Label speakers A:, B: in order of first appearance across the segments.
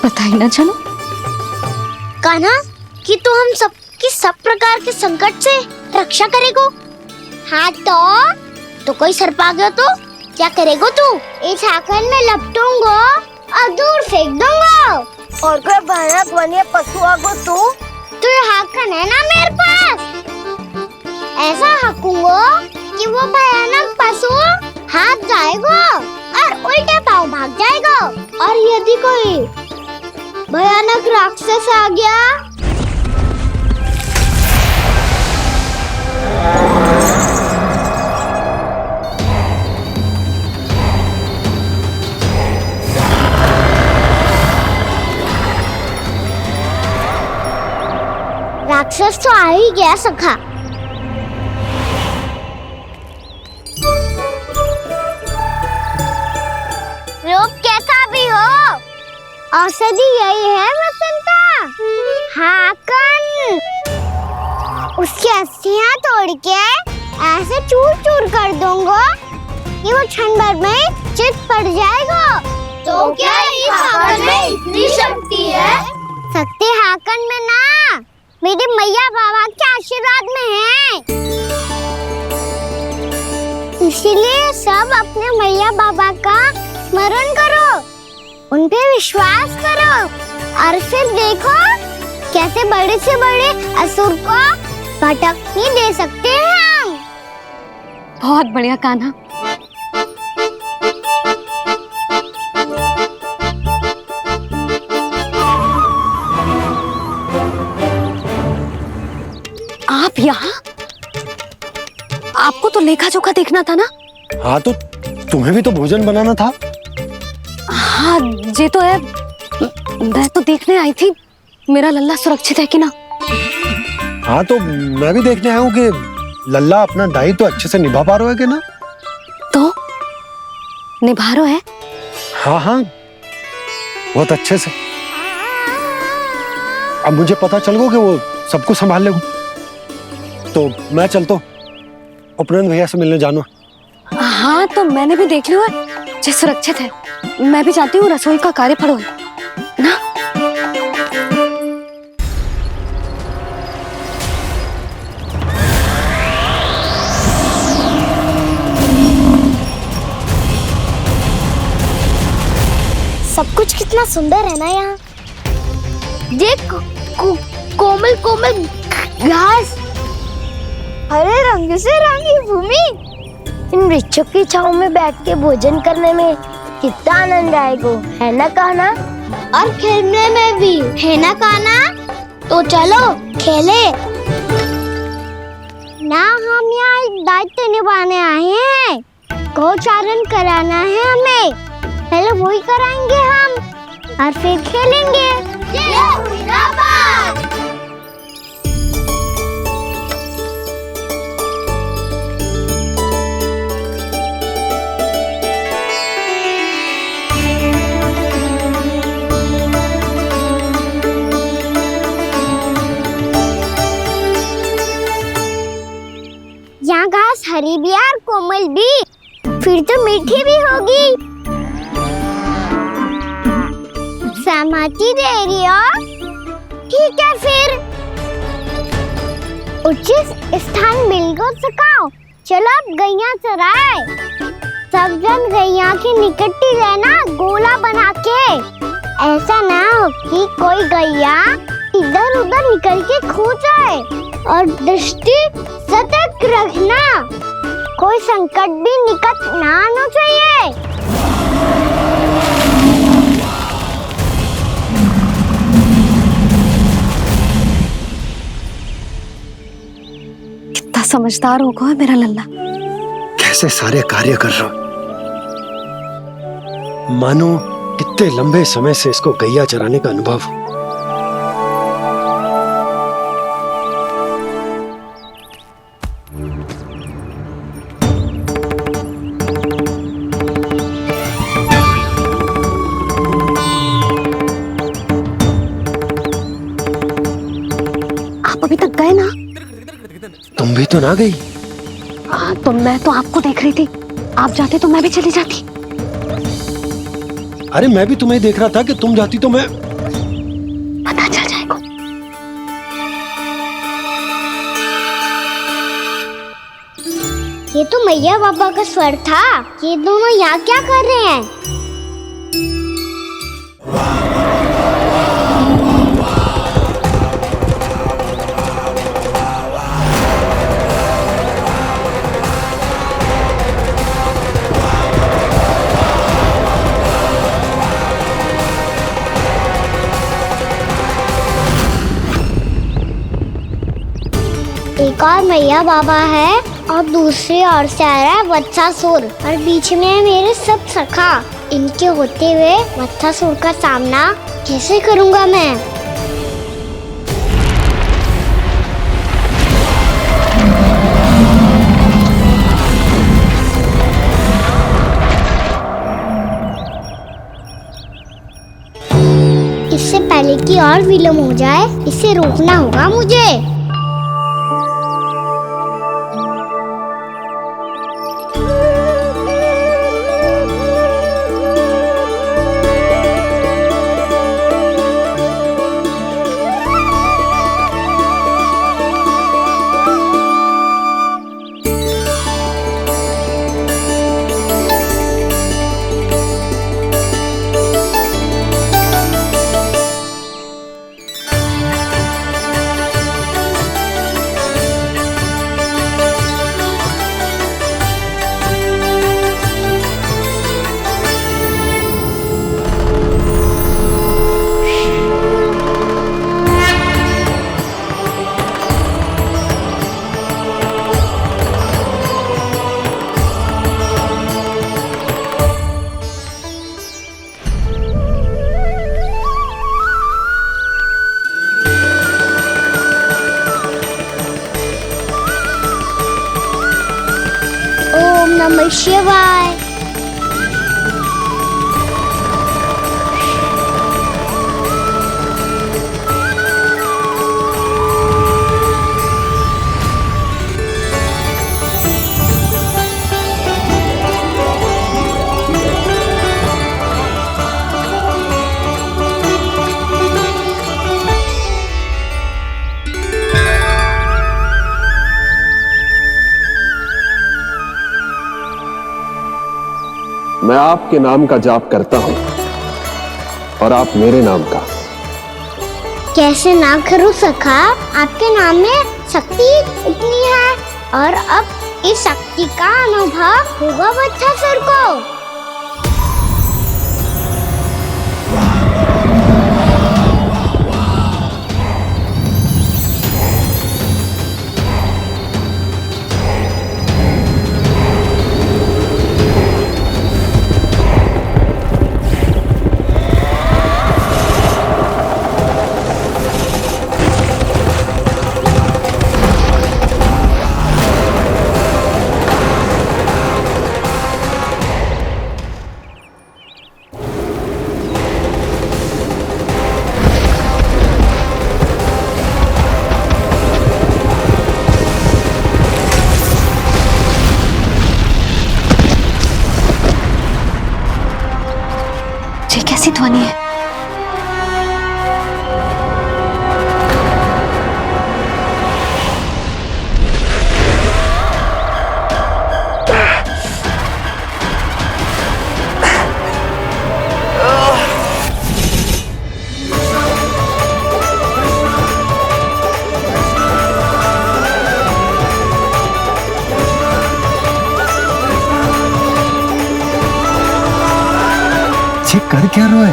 A: पता ही ना चलो।
B: कान्हा, कि तू हम सबकी सब प्रकार के संकट से रक्षा करेगो। हाँ तो कोई सर्प आ गया तो क्या करेगो तू? इस हाकन में लपटूंगा और दूर फेंक दूंगा।
C: और कोई भयानक वन्य पशु आगो
B: तो ये हाकन है ना मेरे पास, ऐसा हाकूंगा कि वो भयानक पशु हाथ जाएगा और उल्टे पाँव भाग जाएगा। और यदि कोई भयानक राक्षस आ गया राक्षस तो आ ही गया सखा। रूप कैसा भी हो, औषधि यही है वसंता। हाकन उसकी अस्थियां तोड़ के ऐसे चूर चूर कर दूंगा कि वो क्षण भर में चित पड़ जाएगा। तो क्या इस हाकन में इतनी शक्ति है? शक्ति हाकन में ना, मेरे मैया बाबा के आशीर्वाद में है। इसीलिए सब अपने मैया बाबा का स्मरण करो, उन पे विश्वास करो और फिर देखो कैसे बड़े से बड़े असुर को भटकने दे सकते हैं हम।
A: बहुत बढ़िया कान्हा। आप यहाँ? आपको तो लेखा जोखा देखना था ना?
D: हाँ तो तुम्हें भी तो भोजन बनाना था।
A: हाँ ये तो है, मैं तो देखने आई थी मेरा लल्ला सुरक्षित है कि ना।
D: हाँ तो मैं भी देखने आया हूँ कि लल्ला अपना दायित्व तो अच्छे से निभा पा रहा है कि ना।
A: तो निभा रहा है?
D: हाँ हाँ बहुत अच्छे से। अब मुझे पता चल गया कि वो सब कुछ संभाल लेगा। तो मैं चलता हूँ, उपनंद भैया से मिलने जानो।
A: हाँ तो मैंने भी देख लिया है, जो सुरक्षित है। मैं भी चाहती हूँ रसोई का कार्य पड़ो ना।
B: सब कुछ कितना सुंदर है ना यहाँ। देख कोमल कोमल घास, हरे रंग से रंगी भूमि। इन वृक्षों की छांव में बैठ के भोजन करने में कितना आनंद आएगा, है ना कान्हा? और खेलने में भी, है ना कान्हा? तो चलो खेले ना। हम यहाँ एक दायित्व निभाने आए हैं, गोचारण कराना है हमें। पहले वही कराएंगे हम और फिर खेलेंगे। ये हुई ना बात। यहाँ घास हरी भी और कोमल भी, फिर तो मीठी भी होगी। सहमति दे रही हो? ठीक है फिर उचित स्थान मिल गो सकाओ। चलो अब गैया चराए। सब जन गैया के निकट ही रहना, गोला बना के। ऐसा ना हो कि कोई गैया इधर उधर निकल के खो जाए। और दृष्टि सतर्क रखना, कोई संकट भी निकट ना आना चाहिए।
A: कितना समझदार होगा है मेरा लल्ला।
D: कैसे सारे कार्य कर रहा, मानो कितने लंबे समय से इसको गैया चराने का अनुभव हो।
A: आप अभी तक गए ना?
D: तुम भी तो ना गई।
A: तो मैं तो आपको देख रही थी, आप जाते तो मैं भी चली जाती।
D: अरे मैं भी तुम्हें देख रहा था कि तुम जाती तो मैं
B: ये तो मैया बाबा का स्वर था। ये दोनों यहाँ क्या कर रहे हैं? एक और मैया बाबा है और दूसरी ओर से आ रहा है वत्सासुर और बीच में है मेरे सब सखा। इनके होते हुए वत्सासुर का सामना कैसे करूंगा मैं? इससे पहले कि और विलम्ब हो जाए, इसे रोकना होगा मुझे। ओम नमः शिवाय।
E: मैं आपके नाम का जाप करता हूं और आप मेरे नाम का।
B: कैसे ना करूं सखा? आपके नाम में शक्ति इतनी है और अब इस शक्ति का अनुभव होगा वत्सासुर को।
A: ये कैसी ध्वनि है?
D: ये कर क्या रहे हो?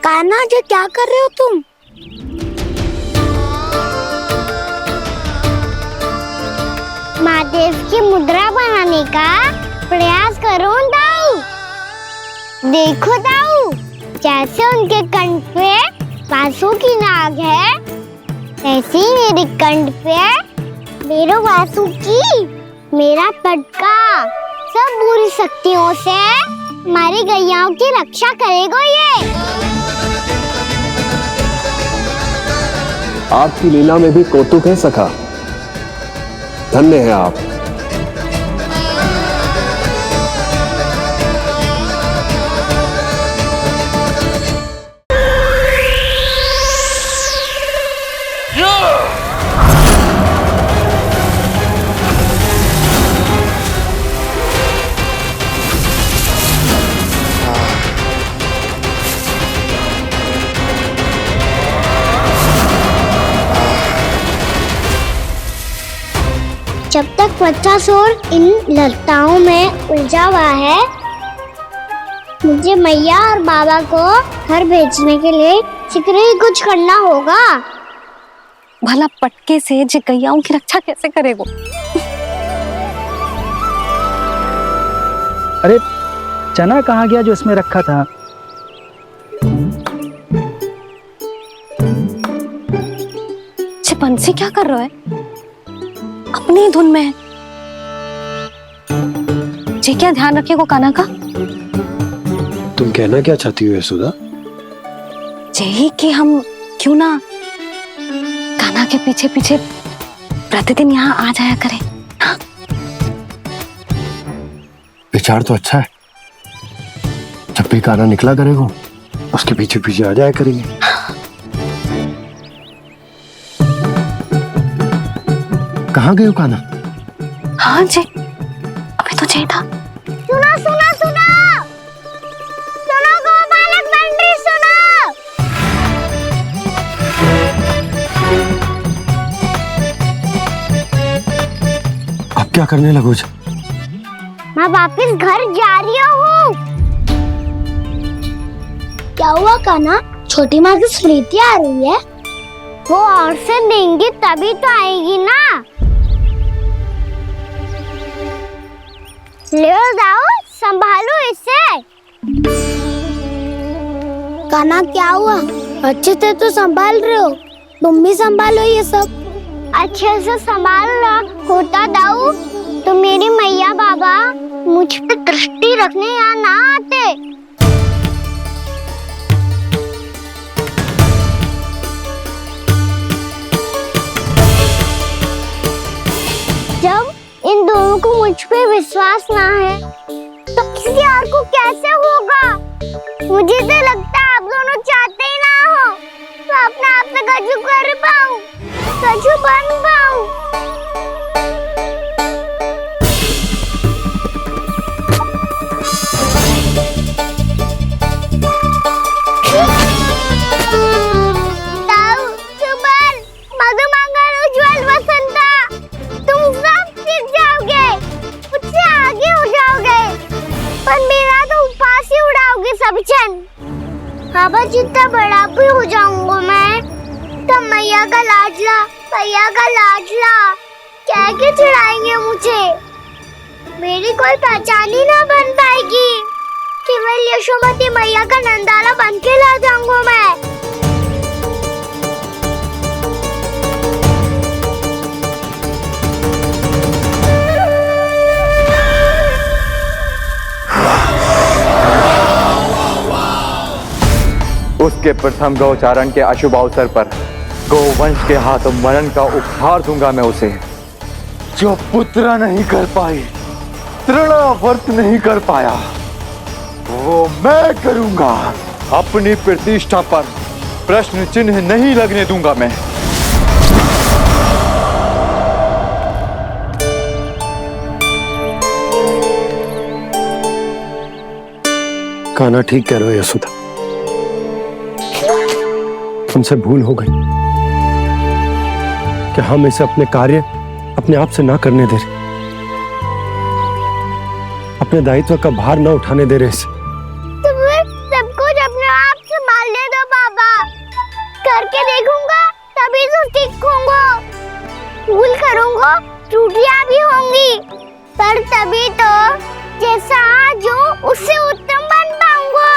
B: कान्हा जी क्या कर रहे हो तुम? महादेव की मुद्रा बनाने का प्रयास करो दाऊ। देखो दाऊ, जैसे उनके कंठ पे वासु की नाग है, ऐसे ही मेरे कंठ पे मेरे वासु की मेरा पटका सब बुरी शक्तियों से हमारी गैयाओं की रक्षा करेगा ये।
E: आपकी लीला में भी कौतुक है सखा। धन्य है आप।
B: जब तक बच्चा शोर इन लताओं में उलझा हुआ है, मुझे मैया और बाबा को घर भेजने के लिए शीघ्र ही कुछ करना होगा।
A: भला पटके से जिगैयाओं की रक्षा कैसे करेगो?
F: अरे चना कहाँ गया जो इसमें रखा था?
A: बंसी क्या कर रहा है? अपनी ही धुन में है। जी क्या ध्यान रखिएगा कान्हा का।
D: तुम कहना क्या चाहती हो यशोदा?
A: यही कि हम क्यों ना कान्हा के पीछे पीछे प्रतिदिन यहाँ आ जाया करें। हाँ?
D: विचार तो अच्छा है। जब भी कान्हा निकला करेगा उसके पीछे पीछे आ जाया करेंगे। कहाँ गए हो कान्हा?
A: हाँ जी, अभी तो चाहिए था।
B: सुनो सुनो सुनो सुनो गोपालक बंटी सुनो।
D: अब क्या करने लगोगे?
B: मैं वापस घर जा रही हूँ। क्या हुआ कान्हा? छोटी माँ की स्मृति आ रही है। वो और से देंगी तभी तो आएगी ना। ले जाओ, संभालो इसे। कान्हा क्या हुआ? अच्छे से तो संभाल रहे हो, तुम भी संभालो ये सब। अच्छे से संभाल लो होता दाऊ तो मेरी मैया बाबा मुझ पे दृष्टि रखने यहाँ ना आते। जब इन दोनों को मुझ पे विश्वास ना है तो किसी और को कैसे होगा? मुझे तो लगता है आप दोनों चाहते ही ना हो तो अपने आप में गजू कर पाऊं, गजू बन पाऊं। बाबा जितना बड़ा भी हो जाऊंगा मैं तब मैया का लाडला, भैया का लाडला क्या के चिढ़ाएंगे मुझे। मेरी कोई पहचान ही ना बन पाएगी। केवल यशोमती मैया का नंदाला बन के ला जाऊंगा मैं।
G: उसके प्रथम गौचारण के अशुभ अवसर पर गोवंश के हाथों मरण का उपहार दूंगा मैं उसे। जो पुत्र नहीं कर पाई, तृणावर्त नहीं कर पाया, वो मैं करूंगा। अपनी प्रतिष्ठा पर प्रश्न चिन्ह नहीं लगने दूंगा मैं।
D: कान्हा ठीक कह रहे हो यशोदा, हमसे भूल हो गई कि हम इसे अपने कार्य अपने आप से ना करने दे रहे, अपने दायित्व का भार ना उठाने दे रहे इसे।
B: तो फिर सब कुछ अपने आप से संभालने दो बाबा, करके देखूंगा तभी तो सीखूंगा। भूल करूंगा, त्रुटियां भी होंगी, पर तभी तो जैसा आज हूं उससे उत्तम बन पाऊंगा।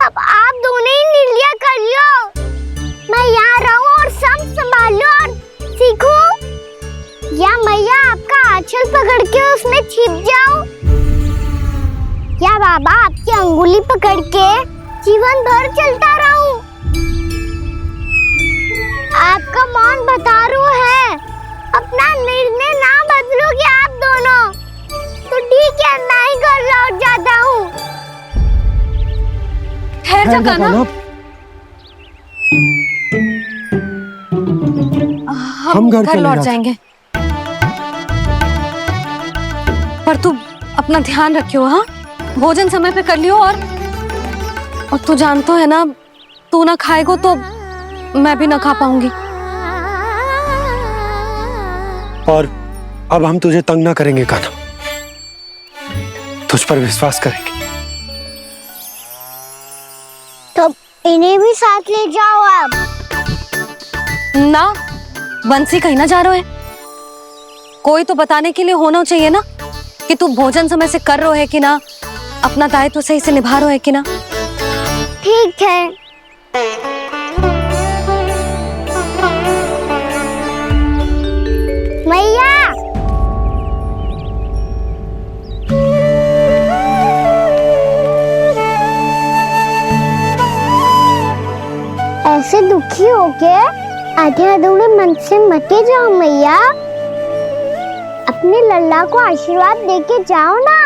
B: अब आप दोनों ही निर्णय कर लो, मैं यहाँ रहूं और सब संभालूं और सीखूं, या मैया आपका आंचल पकड़ के उसमें छिप जाऊं, या बाबा आपकी अंगुली पकड़ के जीवन भर चलता रहूं। आपका मौन बता रहा है, अपना निर्णय ना बदलोगे आप दोनों तो ठीक है, मैं ही घर लौट जाता हूँ।
A: ठहर जा कान्हा,
D: हम घर
A: लौट जाएंगे। पर तू अपना ध्यान रखियो, हाँ? भोजन समय पे कर लियो। और तू जानतो है ना, तू ना खाएगो तो मैं भी ना खा पाऊंगी।
D: और अब हम तुझे तंग ना करेंगे कान्हा, तुझ पर विश्वास करेंगे।
B: तो इन्हें भी साथ ले जाओ अब।
A: ना, बंसी कहीं ना जा रहे है। कोई तो बताने के लिए होना चाहिए ना कि तू भोजन समय से कर रहे है कि ना, अपना दायित्व सही से निभा रहे है कि ना।
B: ठीक है। मैया, ऐसे दुखी होके आधे अधूरे मन से मत जाओ मैया, अपने लल्ला को आशीर्वाद देके जाओ ना।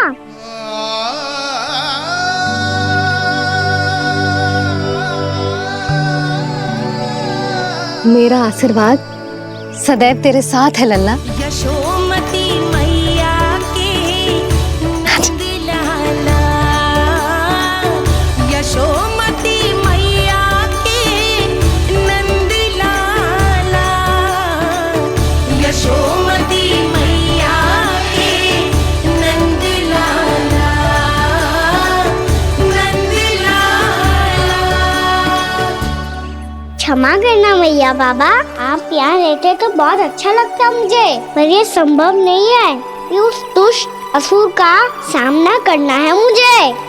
A: मेरा आशीर्वाद सदैव तेरे साथ है लल्ला।
H: यशोमती मैया के नंद लाला, यशोमती मैया के नंद लाला, यशोमती मैया के नंद लाला, नंद लाला।
B: क्षमा करना मैया बाबा, आप यहाँ रहते तो बहुत अच्छा लगता मुझे, पर ये संभव नहीं है कि उस दुष्ट असुर का सामना करना है मुझे।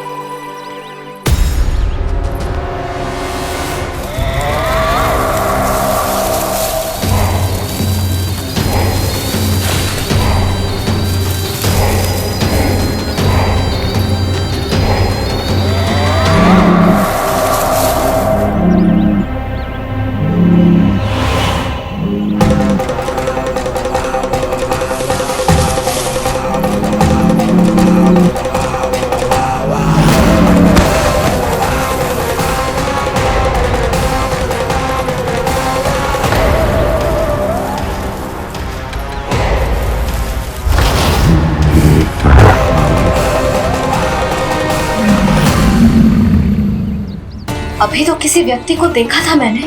A: अभी तो किसी व्यक्ति को देखा था मैंने,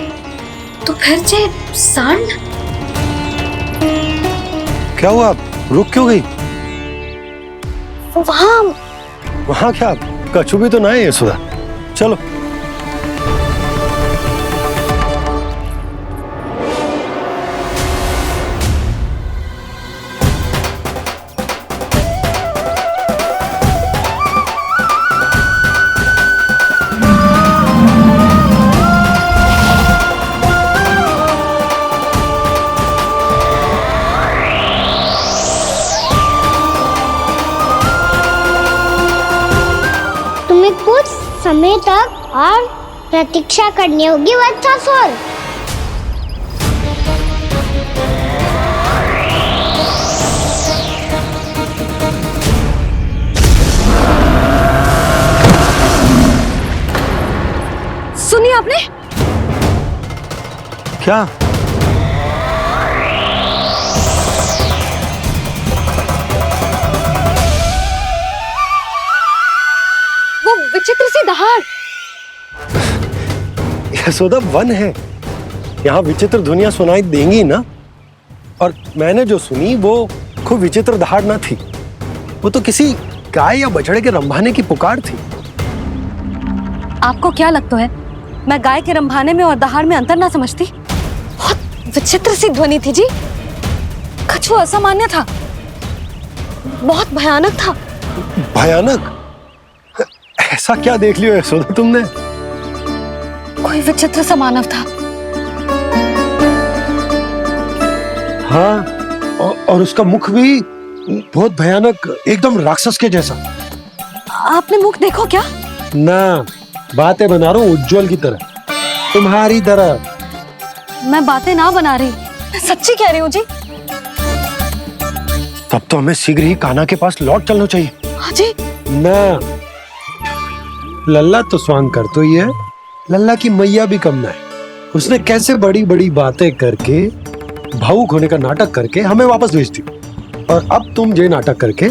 A: तो फिर से सांड।
D: क्या हुआ, रुक क्यों गई? वहां क्या, कछु भी तो ना है यशोदा। चलो।
B: कुछ समय तक और प्रतीक्षा करनी होगी वत्सासुर।
A: सुनिए आपने
D: क्या?
A: विचित्र सी दहाड़।
D: यशोदा, वन है, यहाँ विचित्र ध्वनियां सुनाई देंगी ना। और मैंने जो सुनी वो खूब विचित्र दहाड़ ना थी, वो तो किसी गाय या बछड़े के रंभाने की पुकार थी।
A: आपको क्या लगता है मैं गाय के रंभाने में और दहाड़ में अंतर ना समझती? बहुत विचित्र सी ध्वनि थी जी, कुछ असामान्य था, बहुत भयानक था।
D: भयानक? ऐसा क्या देख लियो यशोदा तुमने?
A: कोई विचित्र सा मानव था।
D: हाँ, और उसका मुख भी बहुत भयानक, एकदम राक्षस के जैसा।
A: आपने मुख देखो क्या?
D: ना, बातें बना रहा हूँ उज्जवल की तरह, तुम्हारी तरह।
A: मैं बातें ना बना रही, मैं सच्ची कह रही हूँ जी।
D: तब तो हमें शीघ्र ही कान्हा के पास लौट चलना चाहिए।
A: हाँ जी।
D: ना, लल्ला तो स्वांग कर तो ही है, लल्ला की मैया भी कम ना है। उसने कैसे बड़ी बड़ी बातें करके, भावुक होने का नाटक करके हमें वापस भेज दी, और अब तुम ये नाटक करके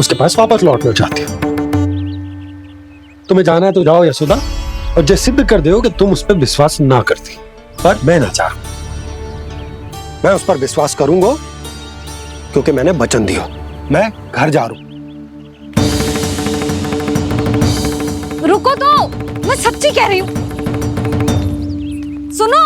D: उसके पास वापस लौटना चाहती हो। तुम्हें जाना है तो जाओ यशोदा, और जो सिद्ध कर दो कि तुम उस पर विश्वास ना करती। पर मैं ना चाहूं, मैं उस पर विश्वास करूंगा क्योंकि मैंने वचन दिया। मैं घर जा रहा हूं।
A: रुको तो, मैं सच्ची कह रही हूं। सुनो,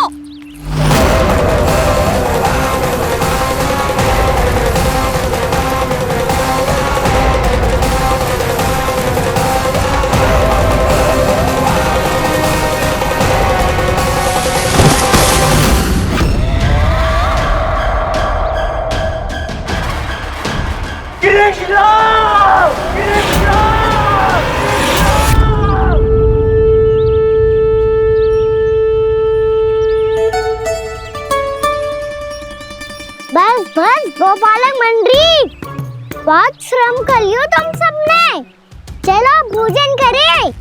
B: बस बस गोपालक मंडली, बहुत श्रम कर लियो तुम सबने। चलो भोजन करें।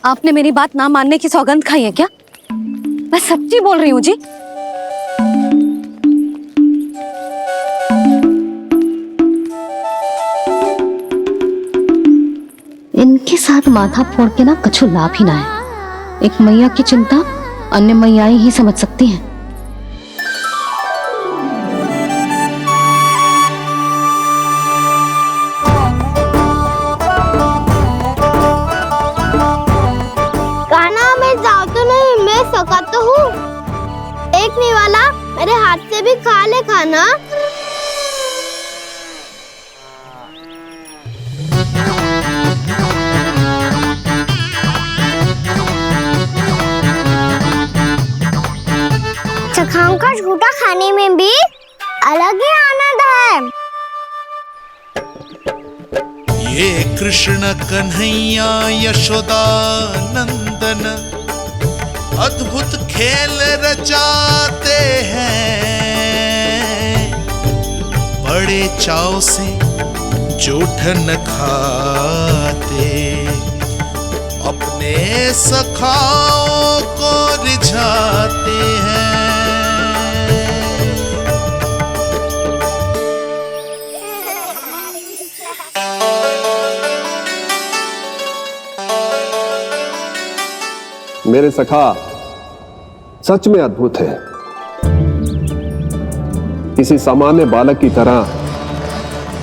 A: आपने मेरी बात ना मानने की सौगंध खाई है क्या? मैं सच्ची बोल रही हूँ जी। इनके साथ माथा फोड़ के ना कछु लाभ ही ना है। एक मैया की चिंता अन्य मैयाएं ही समझ सकती हैं।
B: कान्हा, मैं जाऊँ तो नहीं, मैं सका तो हूँ। एक नहीं वाला मेरे हाथ से भी खा ले खाना। चखाओं का झूठा खाने में भी अलग ही आनंद है।
I: ये कृष्ण कन्हैया यशोदा नंदन अद्भुत खेल रचाते हैं, बड़े चाव से जूठन खाते, अपने सखाओं को रिझाते हैं।
E: मेरे सखा सच में अद्भुत है। किसी सामान्य बालक की तरह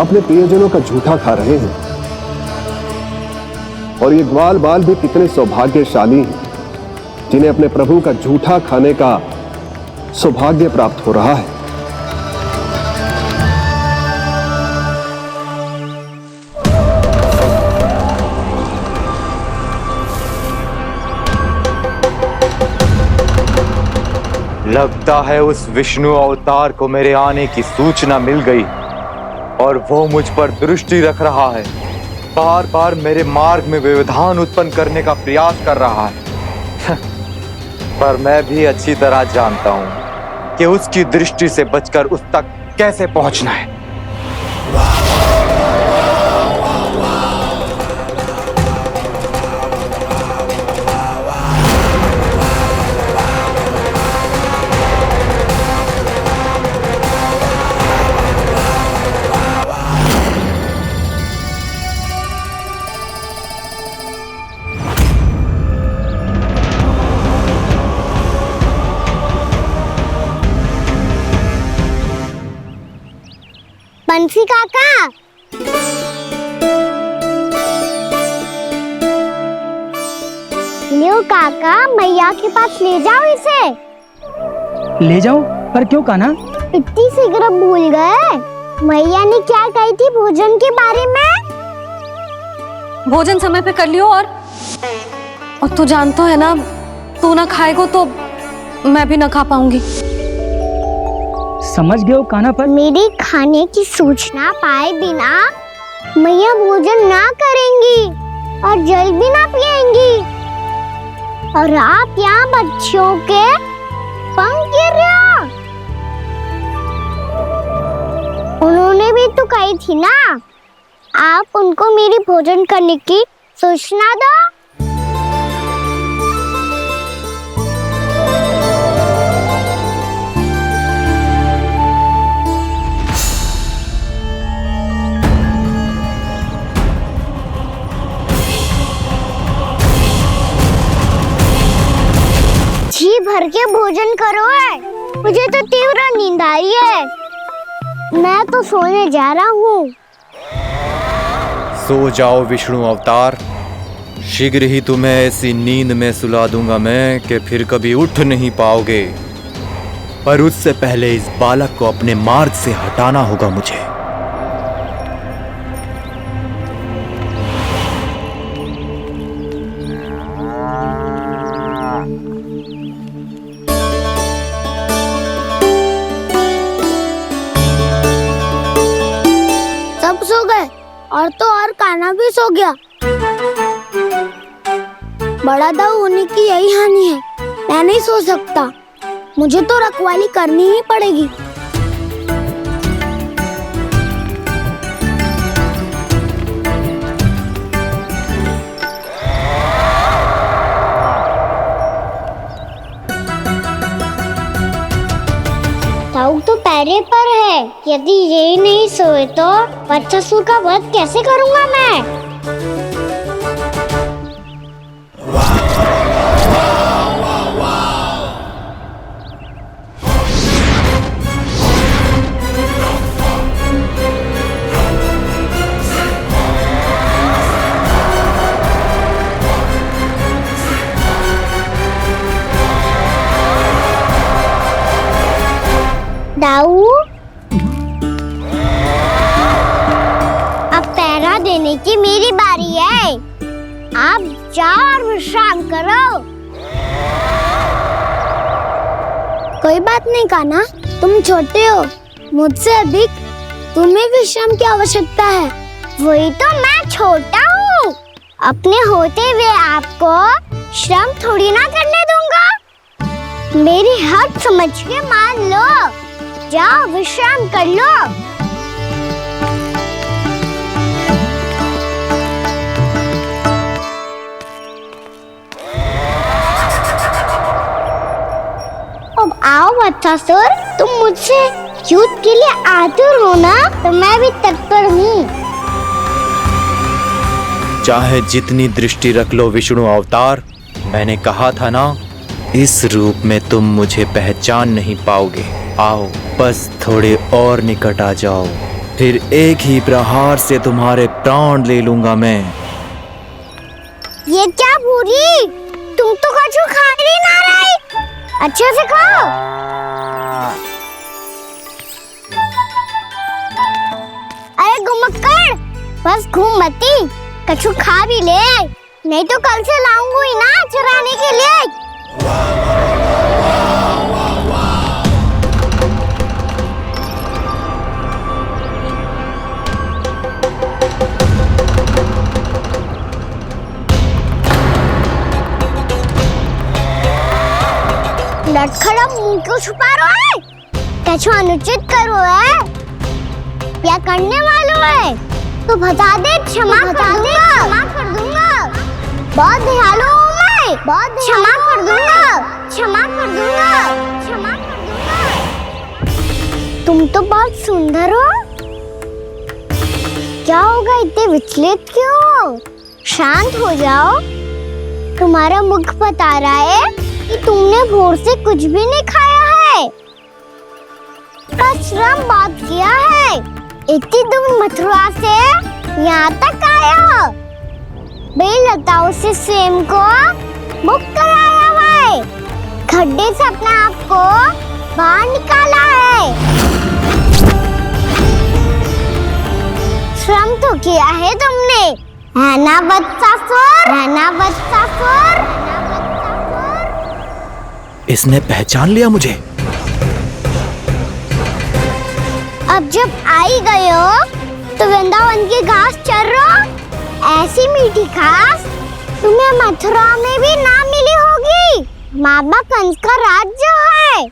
E: अपने प्रियजनों का झूठा खा रहे हैं, और ये ग्वाल बाल भी कितने सौभाग्यशाली हैं जिन्हें अपने प्रभु का झूठा खाने का सौभाग्य प्राप्त हो रहा है।
G: लगता है उस विष्णु अवतार को मेरे आने की सूचना मिल गई और वो मुझ पर दृष्टि रख रहा है। बार बार मेरे मार्ग में व्यवधान उत्पन्न करने का प्रयास कर रहा है। पर मैं भी अच्छी तरह जानता हूं कि उसकी दृष्टि से बचकर उस तक कैसे पहुंचना है।
B: बंसी काका, लियो काका, मैया के पास ले जाओ इसे।
F: ले जाऊं? पर क्यों कान्हा?
B: इतनी शीघ्र भूल गए? मैया ने क्या कही थी भोजन के बारे में?
A: भोजन समय पे कर लियो। और तू जानता है ना, तू ना खाएगा तो मैं भी ना खा पाऊंगी।
F: समझ गए हो कान्हा? पर
B: मेरी खाने की सूचना पाए बिना मैया भोजन ना करेंगी और जल भी ना पिएंगी, और आप यहाँ बच्चों के पंख गिर रहे हो। उन्होंने भी तो कही थी ना, आप उनको मेरी भोजन करने की सूचना दो। तीव्र नींद आ रही है। मैं तो सोने जा रहा हूँ।
G: सो जाओ विष्णु अवतार, शीघ्र ही तुम्हें ऐसी नींद में सुला दूंगा मैं कि फिर कभी उठ नहीं पाओगे। पर उससे पहले इस बालक को अपने मार्ग से हटाना होगा मुझे।
B: सब सो गए और तो और कान्हा भी सो गया। बड़ा दाऊ होने की यही हानि है। मैं नहीं सो सकता, मुझे तो रखवाली करनी ही पड़ेगी। दाऊ तो पैरे पर है। यदि ये नहीं सोए तो वत्सासुर का वध कैसे करूंगा मैं? दाऊ, अब पहरा देने की मेरी बारी है। आप जाओ और विश्राम करो। कोई बात नहीं कान्हा, तुम छोटे हो, मुझसे अधिक तुम्हें विश्राम की आवश्यकता है। वही तो मैं छोटा हूँ, अपने होते हुए आपको श्रम थोड़ी ना करने दूंगा। मेरी हद समझ के मान लो। जाओ विश्राम कर लो। अब आओ वत्सासुर, तुम मुझसे युद्ध के लिए आतुर हो ना, तो मैं भी तत्पर हूँ।
G: चाहे जितनी दृष्टि रख लो विष्णु अवतार, मैंने कहा था ना, इस रूप में तुम मुझे पहचान नहीं पाओगे। आओ बस थोड़े और निकट आ जाओ, फिर एक ही प्रहार से तुम्हारे प्राण ले लूंगा मैं।
B: ये क्या बुरी, तुम तो कछु खा ही ना रही। अच्छे से खाओ। अरे घुमक्कड़, बस घूम मती, कछु खा भी ले, नहीं तो कल से लाऊंगी ही ना चराने के लिए। लटखड़ा मुंह क्यों छुपा रहा है? कछु अनुचित करो है या करने वालों है तो बता दे, क्षमा कर दूंगा। बहुत दयालु हूँ मैं, बहुत क्षमा कर दूंगा। तुम तो बहुत सुंदर हो। क्या होगा, इतने विचलित क्यों हो? शांत हो जाओ। तुम्हारा मुख बता रहा है कि तुमने भोर से कुछ भी नहीं खाया है, श्रम बहुत किया है। इतनी दूर मथुरा से यहाँ तक आया हो, बेलताओं से स्वयं को मुक्त कराया हुआ है, खड्डे से अपने आप को बाहर निकाला है। श्रम तो किया है तुमने, है ना वत्सासुर?
G: इसने पहचान लिया मुझे।
B: अब जब आ ही गए हो तो वृंदावन की घास चर रहो। ऐसी मीठी घास तुम्हें मथुरा में भी ना मिली होगी। मामा कंस का राज जो है।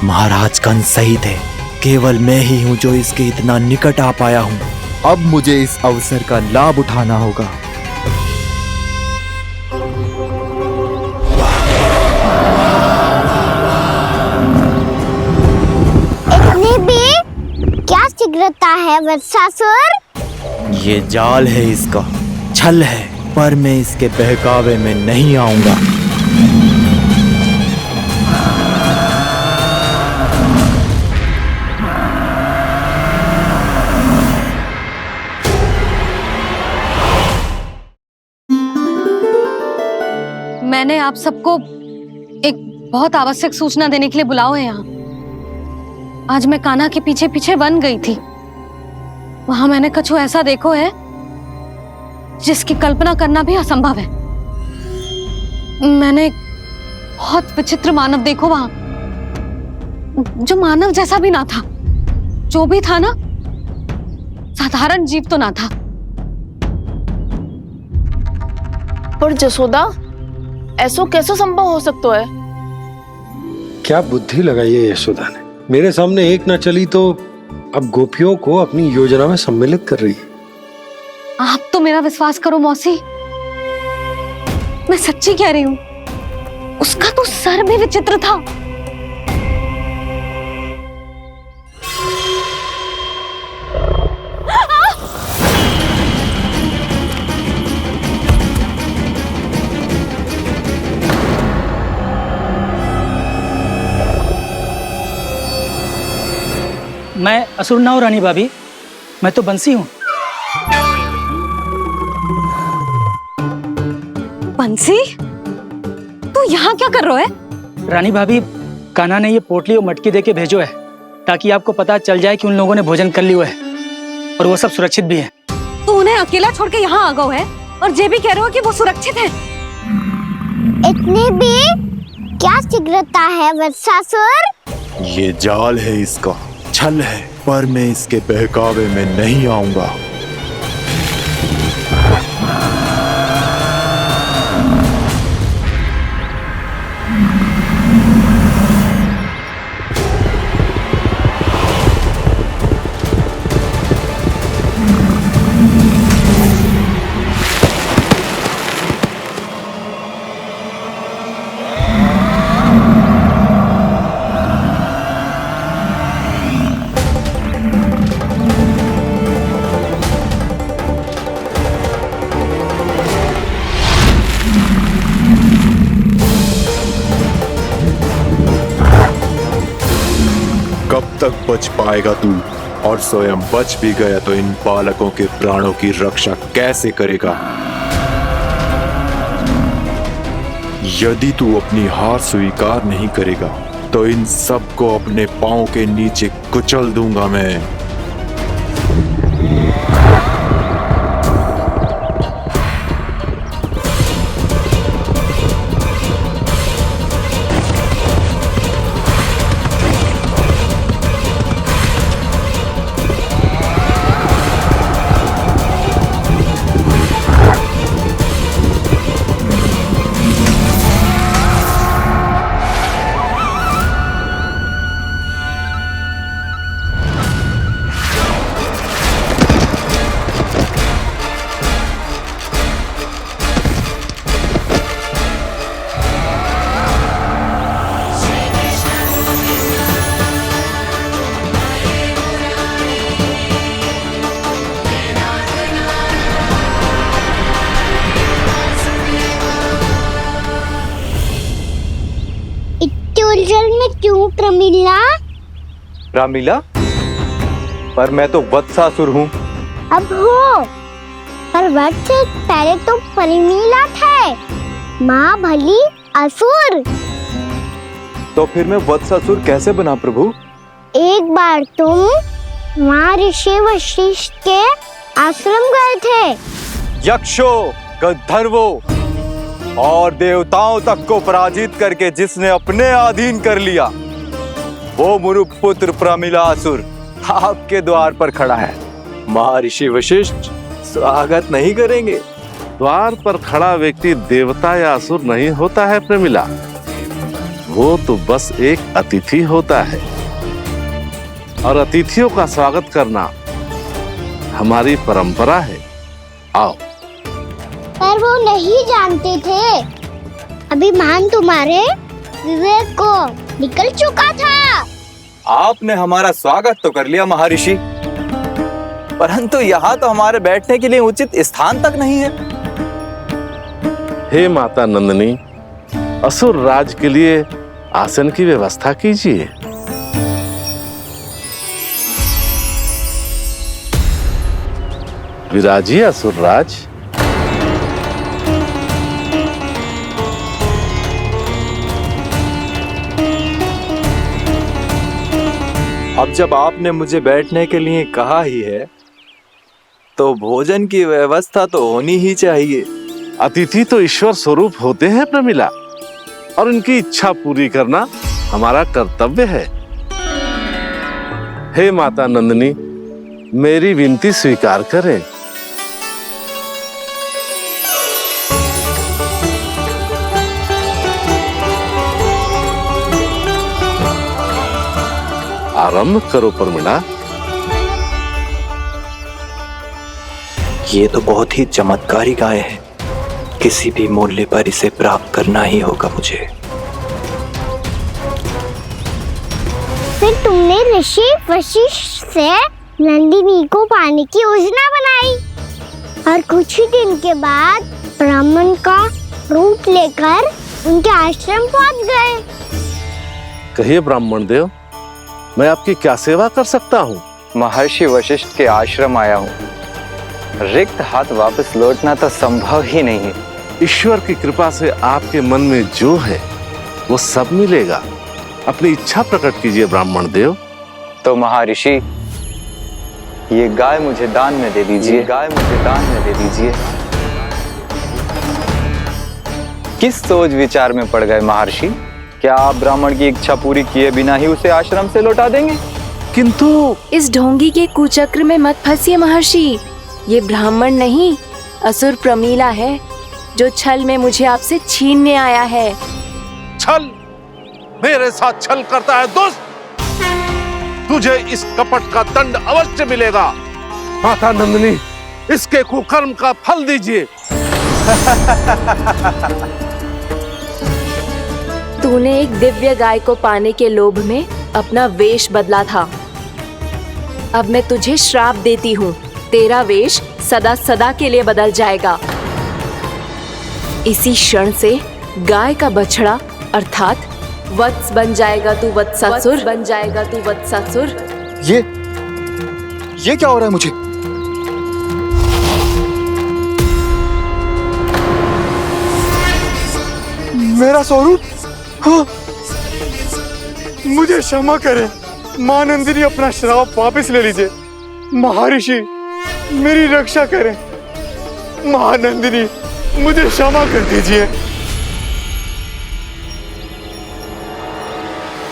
G: महाराज कंस सही थे, केवल मैं ही हूँ जो इसके इतना निकट आ पाया हूँ। अब मुझे इस अवसर का लाभ उठाना होगा।
B: इतनी भी क्या शीघ्रता है वत्सासुर?
G: ये जाल है इसका, छल है, पर मैं इसके बहकावे में नहीं आऊंगा।
A: मैंने आप सबको एक बहुत आवश्यक सूचना देने के लिए बुलाओ है यहाँ। आज मैं कान्हा के पीछे पीछे वन गई थी। वहां मैंने कछु ऐसा देखो है जिसकी कल्पना करना भी असंभव है। मैंने एक बहुत विचित्र मानव देखो वहां, जो मानव जैसा भी ना था। जो भी था ना, साधारण जीव तो ना था।
J: पर जसोदा, ऐसो कैसे संभव हो सकता है?
D: क्या बुद्धि लगाई है यशोदा ने। मेरे सामने एक ना चली तो अब गोपियों को अपनी योजना में सम्मिलित कर रही है।
A: आप तो मेरा विश्वास करो मौसी, मैं सच्ची कह रही हूं। उसका तो सर भी विचित्र था।
F: मैं असुर ना हूँ रानी भाभी, मैं तो बंसी हूँ।
A: बंसी, तू यहाँ क्या कर रहा है?
F: रानी भाभी, कान्हा ने ये पोटली और मटकी दे के भेजो है ताकि आपको पता चल जाए कि उन लोगों ने भोजन कर लिया है और वो सब सुरक्षित भी है।
A: तू उन्हें अकेला छोड़ के यहाँ आ गया है और ये भी कह रहे हो कि वो सुरक्षित है।
B: इतनी भी क्या शीघ्रता है वत्सासुर?
K: ये जाल है, इसका छल है, पर मैं इसके बहकावे में नहीं आऊंगा। कब तक बच पाएगा तू? और स्वयं बच भी गया तो इन बालकों के प्राणों की रक्षा कैसे करेगा? यदि तू अपनी हार स्वीकार नहीं करेगा तो इन सबको अपने पांव के नीचे कुचल दूंगा मैं।
B: उलझन में क्यों प्रमिला?
G: रामीला, पर मैं तो वत्सासुर हूँ।
B: अब हो, पर वत्स से पहले तो परिमीला थे, माँ भली असुर।
G: तो फिर मैं वत्सासुर कैसे बना प्रभु?
B: एक बार तुम माँ ऋषि वशिष्ठ के आश्रम गए थे।
G: यक्षो, गंधर्वों और देवताओं तक को पराजित करके जिसने अपने अधीन कर लिया, वो मुरुपुत्र प्रमिलासुर आपके द्वार पर खड़ा है। महर्षि वशिष्ठ स्वागत नहीं करेंगे?
L: द्वार पर खड़ा व्यक्ति देवता या असुर नहीं होता है प्रमिला, वो तो बस एक अतिथि होता है और अतिथियों का स्वागत करना हमारी परंपरा है। आओ।
B: पर वो नहीं जानते थे, अभिमान तुम्हारे विवेक को निकल चुका था।
G: आपने हमारा स्वागत तो कर लिया महर्षि, परंतु यहाँ तो हमारे बैठने के लिए उचित स्थान तक नहीं है।
L: हे माता नंदिनी, असुर राज के लिए आसन की व्यवस्था कीजिए। विराजिए असुर राज।
M: अब जब आपने मुझे बैठने के लिए कहा ही है तो भोजन की व्यवस्था तो होनी ही चाहिए।
L: अतिथि तो ईश्वर स्वरूप होते हैं प्रमिला, और उनकी इच्छा पूरी करना हमारा कर्तव्य है। हे माता नंदिनी, मेरी विनती स्वीकार करें। आरंभ करो प्रमिला।
M: ये तो बहुत ही चमत्कारी गाय है, किसी भी मूल्य पर इसे प्राप्त करना ही होगा मुझे।
B: फिर तुमने ऋषि वशिष्ठ से नंदिनी को पाने की योजना बनाई और कुछ ही दिन के बाद ब्राह्मण का रूप लेकर उनके आश्रम पहुंच गए।
L: कहिए ब्राह्मण देव, मैं आपकी क्या सेवा कर सकता हूँ?
M: महर्षि वशिष्ठ के आश्रम आया हूँ। रिक्त हाथ वापस लौटना तो संभव ही नहीं है।
L: ईश्वर की कृपा से आपके मन में जो है वो सब मिलेगा। अपनी इच्छा प्रकट कीजिए ब्राह्मण देव।
M: तो महर्षि, ये गाय मुझे दान में दे दीजिए। गाय मुझे दान में दे दीजिए। किस सोच विचार में पड़ गए महर्षि? क्या आप ब्राह्मण की इच्छा पूरी किए बिना ही उसे आश्रम से लौटा देंगे?
L: किंतु
N: इस ढोंगी के कुचक्र में मत फंसिए महर्षि। ये ब्राह्मण नहीं, असुर प्रमीला है जो छल में मुझे आपसे छीनने आया है।
L: छल? मेरे साथ छल करता है दुष्ट? तुझे इस कपट का दंड अवश्य मिलेगा। माता नंदिनी, इसके कुकर्म का फल दीजिए।
N: तूने एक दिव्य गाय को पाने के लोभ में अपना वेश बदला था। अब मैं तुझे श्राप देती हूँ, तेरा वेश सदा सदा के लिए बदल जाएगा। इसी क्षण से गाय का बछड़ा अर्थात वत्स बन जाएगा तू वत्सासुर। बन जाएगा तू वत्सासुर।
M: ये क्या हो रहा है मुझे? मेरा स्वरूप? हाँ। मुझे क्षमा करें मां नंदिनी, अपना श्राप वापस ले लीजिए। महर्षि, मेरी रक्षा करें। मां नंदिनी, मुझे क्षमा कर दीजिए।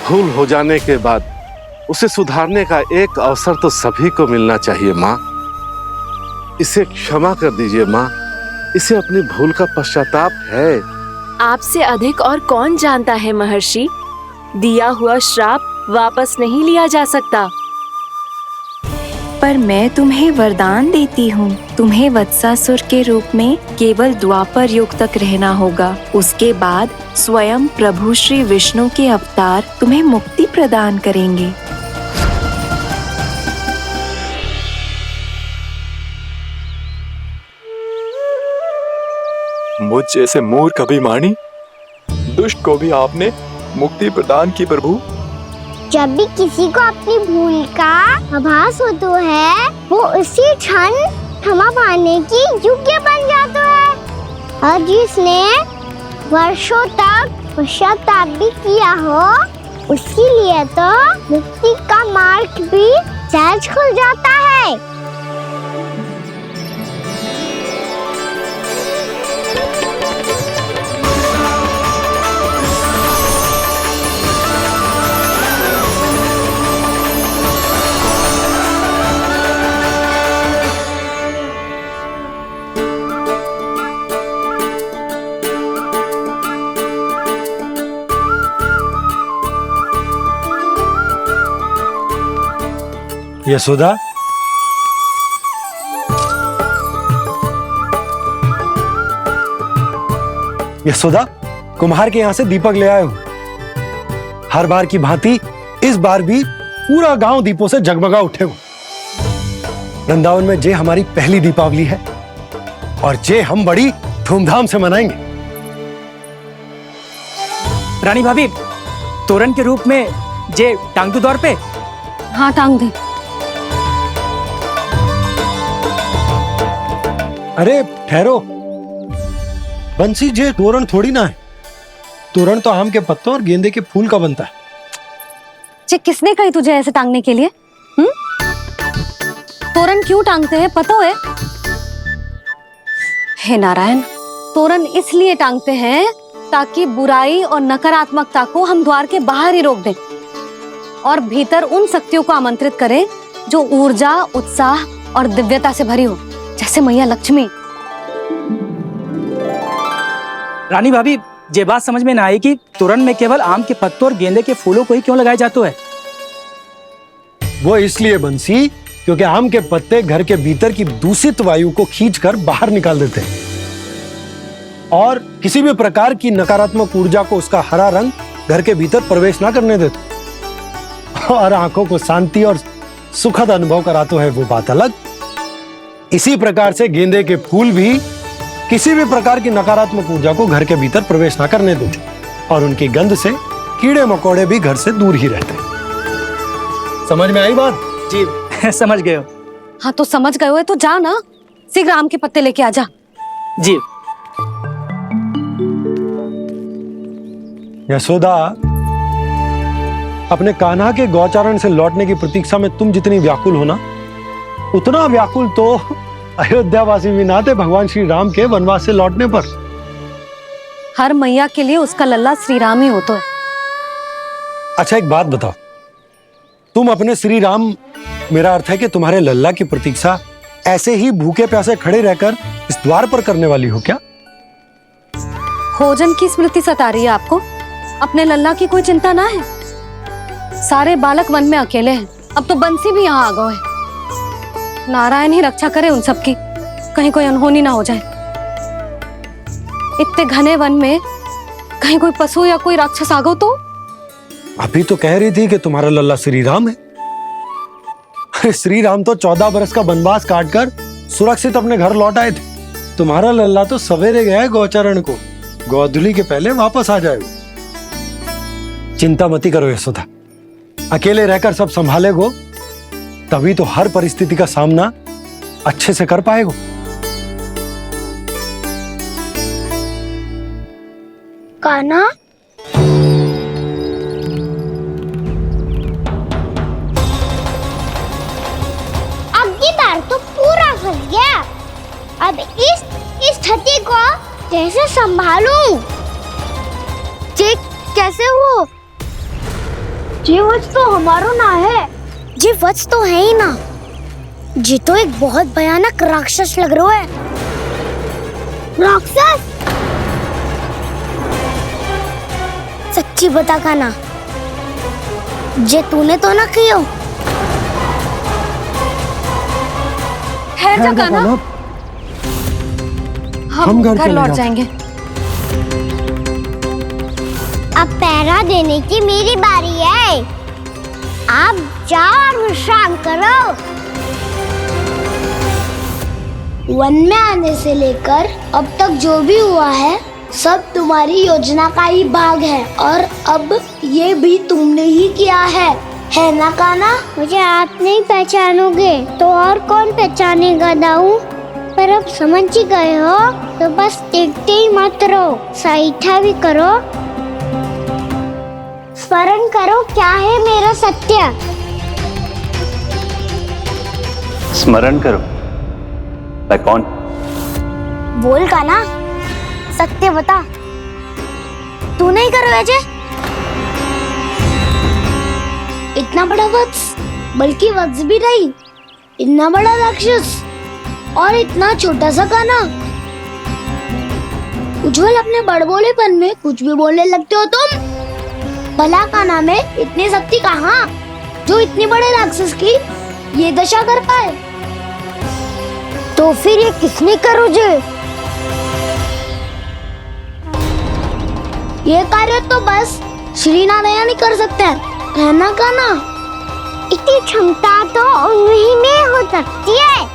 L: भूल हो जाने के बाद उसे सुधारने का एक अवसर तो सभी को मिलना चाहिए माँ। इसे क्षमा कर दीजिए माँ, इसे अपनी भूल का पश्चाताप है।
N: आपसे अधिक और कौन जानता है महर्षि, दिया हुआ श्राप वापस नहीं लिया जा सकता। पर मैं तुम्हें वरदान देती हूँ, तुम्हें वत्सासुर के रूप में केवल द्वापर युग तक रहना होगा। उसके बाद स्वयं प्रभु श्री विष्णु के अवतार तुम्हें मुक्ति प्रदान करेंगे।
M: मुझ जैसे मूर्ख अभिमानी दुष्ट को भी आपने मुक्ति प्रदान की प्रभु।
B: जब भी किसी को अपनी भूल का आभास होता है, वो उसी क्षण क्षमा पाने की योग्य बन जाता है। और जिसने वर्षों तक पश्चाताप भी किया हो, उसके लिए तो मुक्ति का मार्ग भी सहज खुल जाता है।
D: यशोदा, यशोदा, कुम्हार के यहाँ से दीपक ले आया हूं। हर बार की भांति इस बार भी पूरा गांव दीपों से जगमगा उठे हो। वृंदावन में जे हमारी पहली दीपावली है और जे हम बड़ी धूमधाम से मनाएंगे।
F: रानी भाभी, तोरण के रूप में जे टांग दो दौर पे।
A: हाँ, टांग दे।
D: अरे ठहरो बंसी, जे तोरण थोड़ी ना है। तोरण तो आम के पत्तों और गेंदे के फूल का बनता है।
A: जे किसने कही तुझे ऐसे टांगने के लिए? तोरण क्यों टांगते हैं पता है? हे नारायण, तोरण इसलिए टांगते हैं ताकि बुराई और नकारात्मकता को हम द्वार के बाहर ही रोक दें और भीतर उन शक्तियों को आमंत्रित करें जो ऊर्जा, उत्साह और दिव्यता से भरी हो, जैसे मैया लक्ष्मी।
F: रानी भाभी, ये बात समझ में ना आई कि तोरण में केवल आम के पत्तों और गेंदे के फूलों को ही क्यों लगाया जाता है?
D: वो इसलिए बंसी, क्योंकि आम के पत्ते घर के भीतर की दूषित वायु को खींचकर बाहर निकाल देते हैं और किसी भी प्रकार की नकारात्मक ऊर्जा को उसका हरा रंग घर के भीतर प्रवेश ना करने देते और आंखों को शांति और सुखद अनुभव कराते है, वो बात अलग। इसी प्रकार से गेंदे के फूल भी किसी भी प्रकार की नकारात्मक ऊर्जा को घर के भीतर प्रवेश ना करने देते और उनकी गंध से कीड़े मकोड़े भी घर से दूर ही रहते। समझ में आई बात?
F: जी समझ गए हो।
A: हाँ तो समझ गए हो तो जा ना, शीघ्र आम के पत्ते लेके आ जा।
F: जी।
D: यशोदा, अपने कान्हा के गौचारण से लौटने की प्रतीक्षा में तुम जितनी व्याकुल हो ना, उतना व्याकुल तो अयोध्यावासी भी ना थे भगवान श्री राम के वनवास से लौटने पर।
A: हर मैया के लिए उसका लल्ला श्री राम ही होता है।
D: अच्छा एक बात बताओ, तुम अपने श्री राम, मेरा अर्थ है कि तुम्हारे लल्ला की प्रतीक्षा ऐसे ही भूखे प्यासे खड़े रहकर इस द्वार पर करने वाली हो क्या?
A: भोजन की स्मृति सता रही है आपको? अपने लल्ला की कोई चिंता ना है। सारे बालक वन में अकेले हैं, अब तो बंसी भी यहाँ आ गए हैं। नारायण ही रक्षा करे उन सबकी, कहीं कोई अनहोनी ना हो जाए। इतने घने वन में कहीं कोई पशु या कोई राक्षस आ गो तो?
D: अभी तो कह रही थी कि तुम्हारा लल्ला श्री राम है। अरे श्री राम तो 14 बरस का वनवास काटकर सुरक्षित अपने घर लौट आए थे। तुम्हारा लल्ला तो सवेरे गया है गौचरण को, गोधूली के पहले वापस आ जाएगा। चिंता मती करो यशोदा, अकेले रहकर सब संभालेगो तभी तो हर परिस्थिति का सामना अच्छे से कर पाएगो।
B: कान्हा, अग्गिदार तो पूरा फंस गया। अब इस छती को कैसे संभालूं? जी कैसे हो? जी वत्स तो हमारो ना है। जी वत्स तो है ही ना। जी तो एक बहुत भयानक राक्षस लग रहा है। राक्षस? सच्ची बता कान्हा, जे तूने तो ना कियो?
A: है जा कान्हा, हम घर लौट जाएंगे।
B: अब पहरा देने की मेरी बारी है। आप जाओ और विश्राम करो। वन में आने से लेकर अब तक जो भी हुआ है सब तुम्हारी योजना का ही भाग है और अब ये भी तुमने ही किया है ना कान्हा? मुझे आप नहीं पहचानोगे तो और कौन पहचानेगा दाऊ? पर अब समझ ही गए हो तो बस देखते ही मत रहो, सईठा भी करो। स्मरण करो क्या है मेरा सत्य।
O: स्मरण करो? मैं कौन?
B: बोल कान्हा, सत्य बता। तू नहीं करो अजय? इतना बड़ा वत्स, बल्कि वत्स भी नहीं, इतना बड़ा राक्षस और इतना छोटा सा कान्हा। उज्जवल अपने बड़बोलेपन में कुछ भी बोलने लगते हो तुम। भला कान्हा में इतनी शक्ति कहाँ जो इतने बड़े राक्षस की ये दशा कर पाए? तो फिर ये किसने करो जे? ये कार्य तो बस श्री नारायण ही कर सकते हैं, है ना कान्हा? इतनी क्षमता तो उन्हीं में हो सकती है।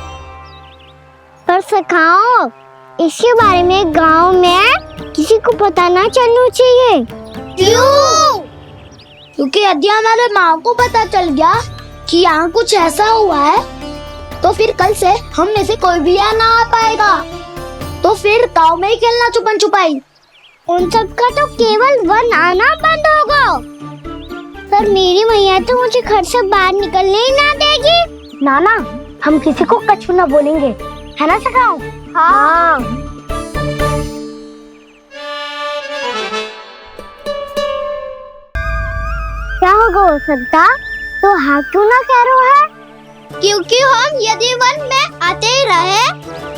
B: पर सखाओ, इसके बारे में गांव में किसी को पता ना चलना चाहिए। क्यों? क्योंकि यदि हमारे माँ को पता चल गया कि यहाँ कुछ ऐसा हुआ है तो फिर कल से हम में से कोई भी यहाँ ना आ पाएगा। तो फिर गांव में ही खेलना छुपन छुपाई। उन सब का तो केवल वन आना बंद होगा। पर मेरी मैया तो मुझे घर से बाहर निकलने ही ना देगी। नाना, हम किसी को कछु ना बोलेंगे, है ना सखाओ? हाँ। क्या होगा संता? तो हाँ क्यों ना कह रहा है? क्योंकि हम यदि वन में आते ही रहे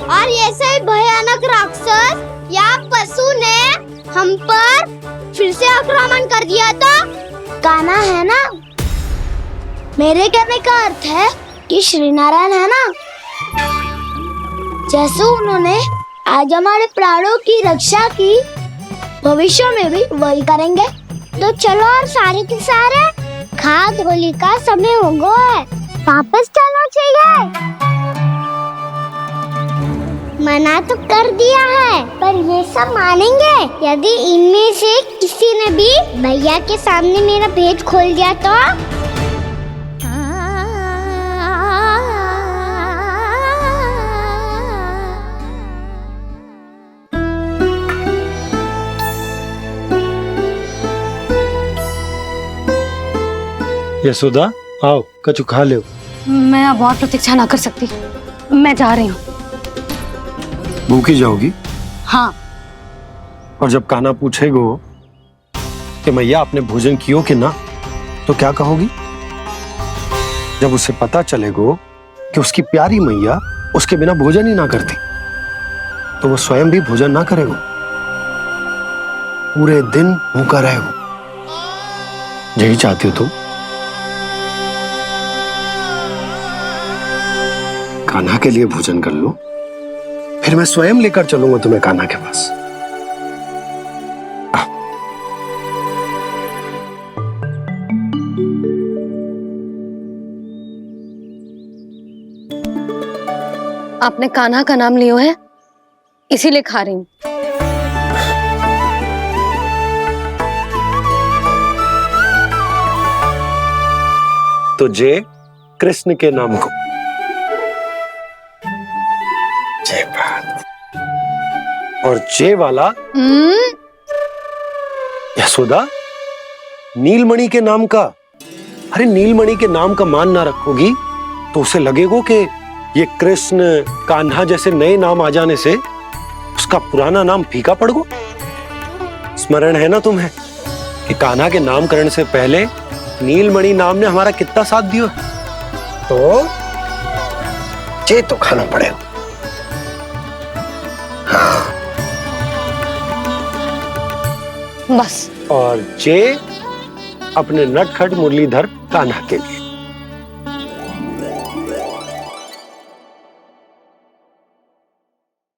B: और ऐसे भयानक राक्षस या पशु ने हम पर फिर से आक्रमण कर दिया तो कान्हा है ना, मेरे कहने का अर्थ है कि श्री नारायण है ना, जैसे उन्होंने आज हमारे प्राणों की रक्षा की, भविष्य में भी वही करेंगे। तो चलो और सारे के सारे खाद होली का समय हो गया है, वापस चलो चाहिए। मना तो कर दिया है, पर ये सब मानेंगे यदि इनमें से किसी ने भी भैया के सामने मेरा भेद खोल दिया तो?
D: यशोदा, आओ कछु खा लो।
A: मैं अब और प्रतीक्षा ना कर सकती, मैं जा रही हूँ।
D: भूखी जाओगी?
A: हाँ।
D: और जब कान्हा पूछेगो कि मैया आपने भोजन कियो कि ना, तो क्या कहोगी? जब उसे पता चलेगो कि उसकी प्यारी मैया उसके बिना भोजन ही ना करती, तो वो स्वयं भी भोजन ना करेगो, पूरे दिन भूखा रहेगो। यही चाहती हो तुम? कान्हा के लिए भोजन कर लो, फिर मैं स्वयं लेकर चलूंगा तुम्हें कान्हा के पास।
A: आपने कान्हा का नाम लियो है, इसीलिए खा रही हूँ।
D: तो जय कृष्ण के नाम को। जय बात। और जय वाला यशोदा, नीलमणि के नाम का। अरे नीलमणि के नाम का मान ना रखोगी तो उसे लगेगा कि ये कृष्ण कान्हा जैसे नए नाम आ जाने से उसका पुराना नाम फीका पड़ गो। स्मरण है ना तुम्हें कि कान्हा के नामकरण से पहले नीलमणि नाम ने हमारा कितना साथ दिया? तो जे तो खाना पड़ेगा। हाँ।
A: बस।
D: और जे अपने नटखट मुरलीधर कान्हा के लिए।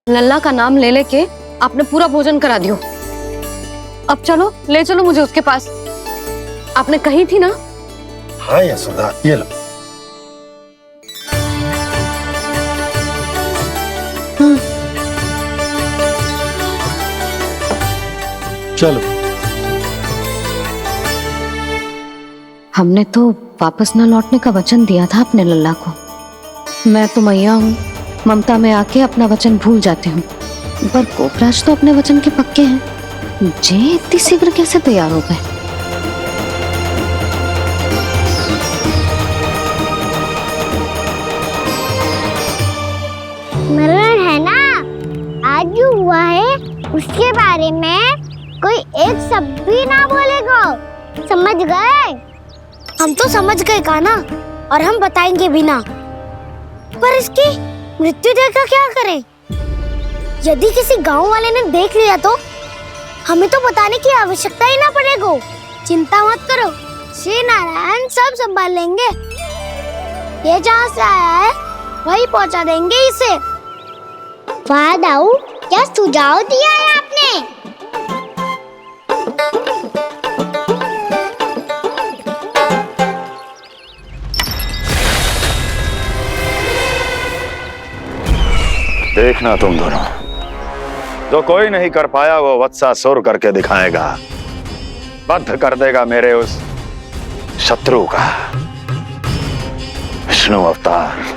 A: लल्ला का नाम ले लेके आपने पूरा भोजन करा दियो। अब चलो, ले चलो मुझे उसके पास। आपने कही थी ना?
D: हाँ यशोदा, ये लो। चलो।
A: हमने तो वापस न लौटने का वचन दिया था अपने लल्ला को। मैं तो मैया हूँ, ममता में आके अपना वचन भूल जाती हूँ, पर गोपराज तो अपने वचन के पक्के हैं। जे इतनी शीघ्र कैसे तैयार हो गए?
B: मरण है ना, आज जो हुआ है उसके बारे में कोई एक शब्द भी ना बोलेगा, समझ गए? हम तो समझ गए कान्हा, और हम बताएंगे भी ना। पर इसकी मृत्यु देखकर क्या करें? यदि किसी गांव वाले ने देख लिया तो हमें तो बताने की आवश्यकता ही ना पड़ेगा। चिंता मत करो, श्री नारायण सब संभाल लेंगे। ये जहाँ से आया है वही पहुँचा देंगे इसे। वाह दाऊ, क्या सुझाव दिया है आपने?
K: देखना तुम दोनों, जो कोई नहीं कर पाया वो वत्सासुर करके दिखाएगा, बद्ध कर देगा मेरे उस शत्रु का विष्णु अवतार।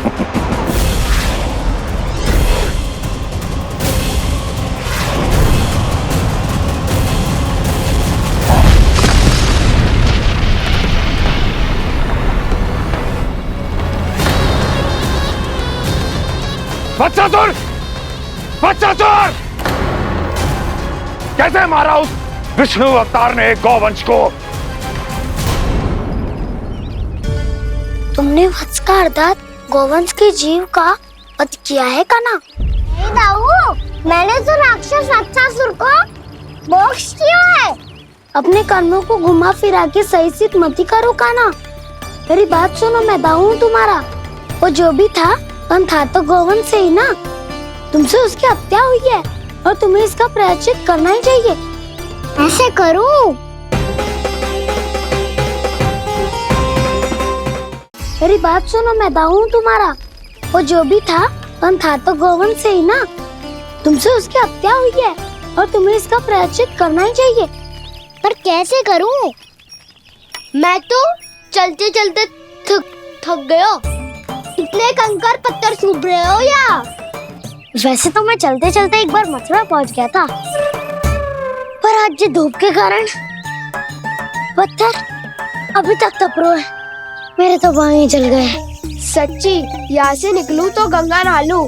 K: वत्सासुर! वत्सासुर! कैसे मारा उस विष्णु अवतार ने गौवंश को?
B: तुमने वत्स का अर्थात गौवंश के जीव का वध किया है काना?
C: नहीं दाऊ, मैंने तो राक्षस वत्सासुर को मोक्ष किया है।
B: अपने कर्मों को घुमा फिरा के सही सिद्ध मत करो काना। मेरी बात सुनो, मैं दाऊ हूँ तुम्हारा। वो जो भी था तो गौवंश से ही ना। तुमसे उसकी हत्या हुई है और तुम्हें इसका प्रायश्चित करना ही चाहिए।
C: ऐसे करूं?
B: मेरी बात सुनो, मैं दाऊ हूँ तुम्हारा। वो जो भी था तो गौवंश से ही ना। तुमसे उसकी हत्या हुई है और तुम्हें इसका प्रायश्चित करना ही चाहिए।
C: पर कैसे करूं? मैं तो चलते चलते थक गया। इतने कंकर पत्थर सूख रहे हो या?
B: वैसे तो मैं चलते चलते एक बार मथुरा पहुंच गया था, पर आज ये धूप के कारण पत्थर अभी तक तप रहे हैं। मेरे तो पाँव ही जल गए।
C: सच्ची, यहाँ से निकलूं तो गंगा नहा लूं।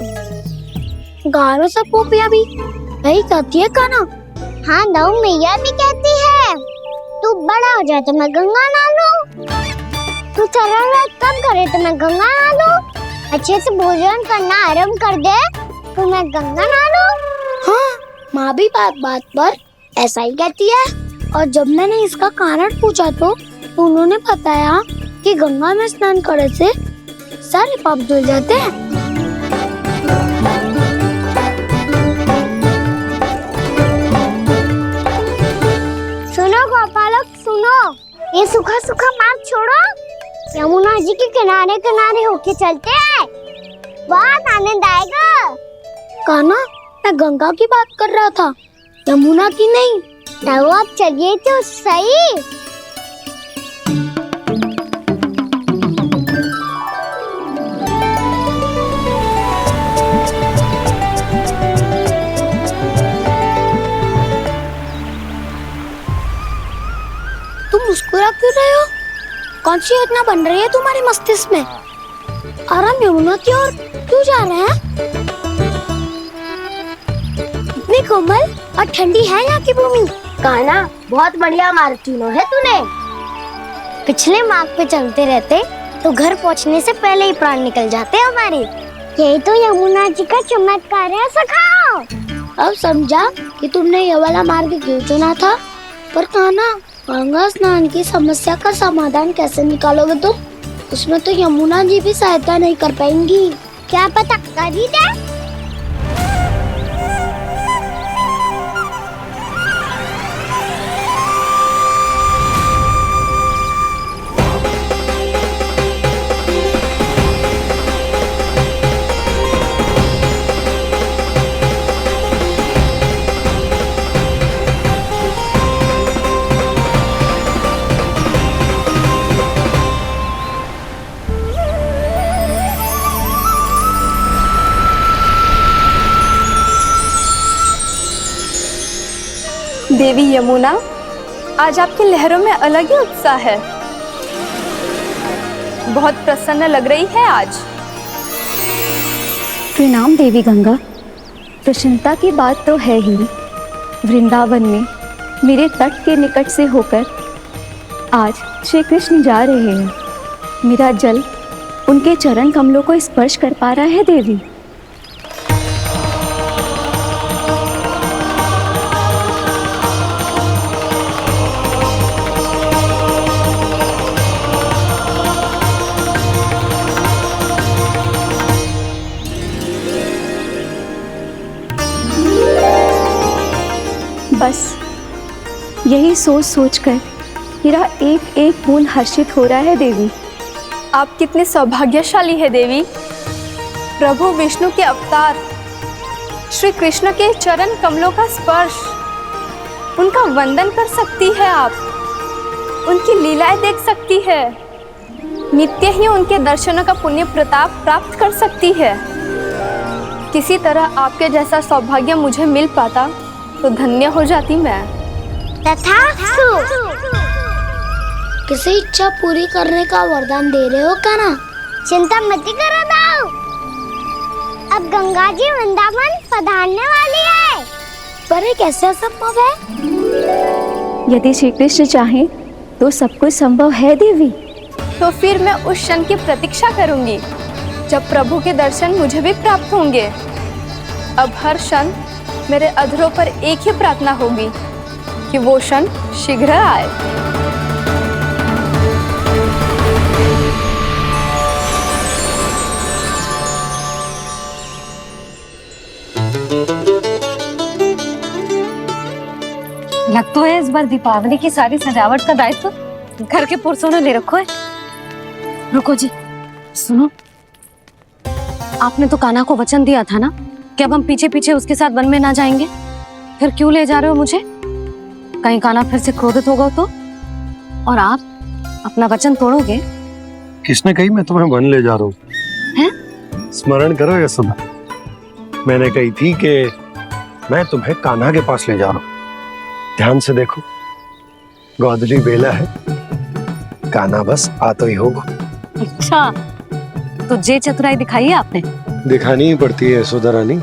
B: गारो सब पोपिया भी यही कहती है काना।
C: हाँ दाऊ, मैया भी कहती है तू बड़ा हो जाए तो मैं गंगा नहा लूं, तू चरण व्रत कब करे तो मैं गंगा नहा लूं, अच्छे से भोजन करना आरंभ कर दे तो मैं गंगा नहा लूं।
B: हाँ, माँ भी बात बात पर ऐसा ही कहती है। और जब मैंने इसका कारण पूछा तो उन्होंने बताया कि गंगा में स्नान करने से सारे पाप धुल जाते हैं।
C: सुनो गोपालक, सुनो, ये सूखा सूखा मार्ग छोड़ो, यमुना जी के किनारे किनारे होके चलते हैं, बहुत आनंद आएगा।
B: काना, मैं गंगा की बात कर रहा था, यमुना की नहीं।
C: तो आप चलिए तो सही।
B: तुम मुस्कुरा क्यों रहे हो? कौन सी योजना बन रही है तुम्हारे मस्तिष्क में? और हम यमुना की ओर क्यों जा रहे हैं? इतनी कोमल और ठंडी है यहाँ की भूमि।
C: काना, बहुत बढ़िया मार्ग चुना है तूने।
B: पिछले मार्ग पे चलते रहते तो घर पहुँचने से पहले ही प्राण निकल जाते हमारे।
C: यही तो यमुना जी का चमत्कार है सखाओ।
B: अब समझा कि तुमने ये वाला मार्ग क्यों चुना था। पर काना, गंगा स्नान की समस्या का समाधान कैसे निकालोगे तुम? उसमें तो यमुना जी भी सहायता नहीं कर पाएंगी।
C: क्या पता कर ही दे।
P: देवी यमुना, आज आपकी लहरों में अलग ही उत्साह है। बहुत प्रसन्न लग रही है आज।
A: प्रणाम देवी गंगा। प्रसन्नता की बात तो है ही। वृंदावन में मेरे तट के निकट से होकर आज श्री कृष्ण जा रहे हैं। मेरा जल उनके चरण कमलों को स्पर्श कर पा रहा है देवी। बस यही सोच सोचकर मेरा एक एक खून हर्षित हो रहा है देवी।
P: आप कितने सौभाग्यशाली है देवी। प्रभु विष्णु के अवतार श्री कृष्ण के चरण कमलों का स्पर्श, उनका वंदन कर सकती है आप, उनकी लीलाएं देख सकती है, नित्य ही उनके दर्शनों का पुण्य प्रताप प्राप्त कर सकती है। किसी तरह आपके जैसा सौभाग्य मुझे मिल पाता तो धन्य हो जाती मैं।
B: तथास्तु। किसी इच्छा पूरी करने का वरदान दे रहे हो काना?
C: चिंता मत करो दाऊ, अब गंगा जी वृंदावन पधारने वाली है।
B: पर ये कैसे संभव है?
N: यदि श्री कृष्ण चाहें तो सब कुछ संभव है देवी।
P: तो फिर मैं उस क्षण की प्रतीक्षा करूंगी जब प्रभु के दर्शन मुझे भी प्राप्त होंगे। अब हर क्षण मेरे अधरों पर एक ही प्रार्थना होगी कि वो क्षण शीघ्र आए।
A: लग तो है इस बार दीपावली की सारी सजावट का दायित्व घर के पुरुषों ने ले रखो है। रुको जी, सुनो, आपने तो कान्हा को वचन दिया था ना कि अब हम पीछे पीछे उसके साथ वन में ना जाएंगे। फिर क्यों ले जा रहे हो मुझे? कहीं कान्हा फिर से क्रोधित होगा तो? और आप अपना वचन तोड़ोगे?
D: किसने कही मैं तुम्हें वन ले जा रहा हूँ? स्मरण करो यशोदा, मैंने कही थी कि मैं तुम्हें कान्हा के पास ले जा रहा हूँ। ध्यान से देखो, गोदली बेला है, कान्हा बस आ तो ही होगा।
A: अच्छा, तो जे चतुराई दिखाई है आपने?
D: दिखानी ही पड़ती है यशोदा रानी,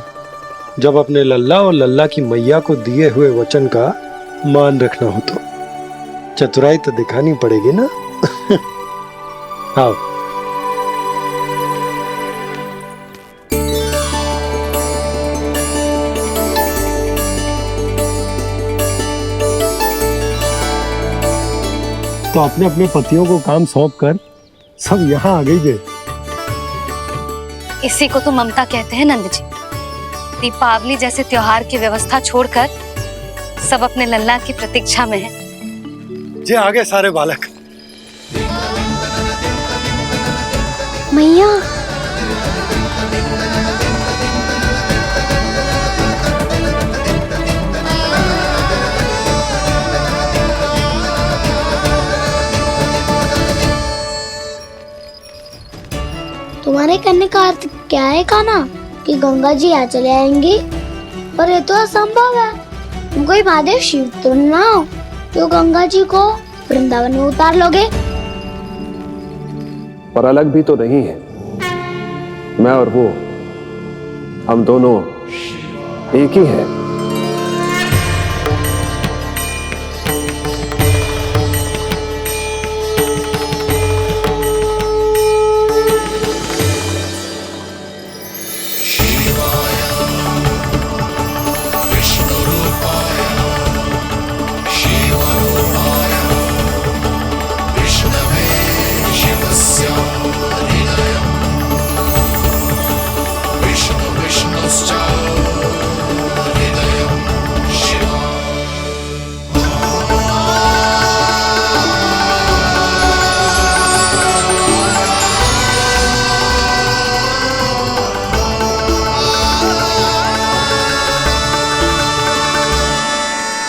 D: जब अपने लल्ला और लल्ला की मैया को दिए हुए वचन का मान रखना हो तो चतुराई तो दिखानी पड़ेगी ना। आओ। तो अपने अपने पतियों को काम सौंप कर सब यहाँ आ गई थे।
A: इसी को तो ममता कहते हैं नंद जी। दीपावली जैसे त्योहार की व्यवस्था छोड़कर सब अपने लल्ला की प्रतीक्षा में हैं।
D: जे आगे सारे बालक।
B: मैया, तुम्हारे कहने का अर्थ क्या है कान्हा? कि गंगा जी यहाँ चले आएंगी? पर ये तो असंभव है। तुम कोई महादेव शिव तो ना हो तो गंगा जी को वृंदावन में उतार लोगे?
E: पर अलग भी तो नहीं है। मैं और वो, हम दोनों एक ही हैं।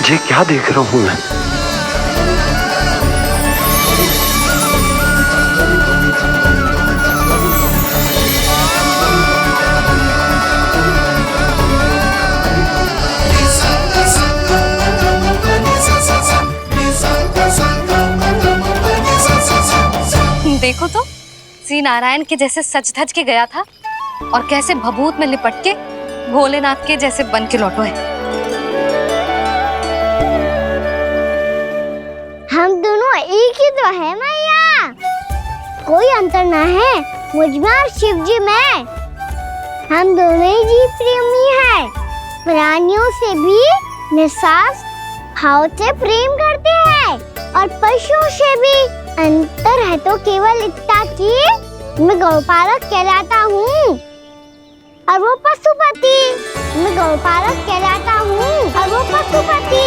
D: ये क्या देख रहा हूं मैं?
A: देखो तो, श्री नारायण के जैसे सच धज के गया था और कैसे भभूत में लिपट के भोलेनाथ के जैसे बन के लौटो है।
C: हम दोनों एक ही तो है मैया, कोई अंतर ना है मुझ में और शिव जी में। हम दोनों ही जीव प्रेमी हैं, प्राणियों से भी निस्वार्थ भाव से प्रेम करते हैं और पशुओं से भी। अंतर है तो केवल इतना कि मैं गौपालक कहलाता हूँ और वो पशुपति। मैं गौपालक कहलाता हूँ और वो पशुपति।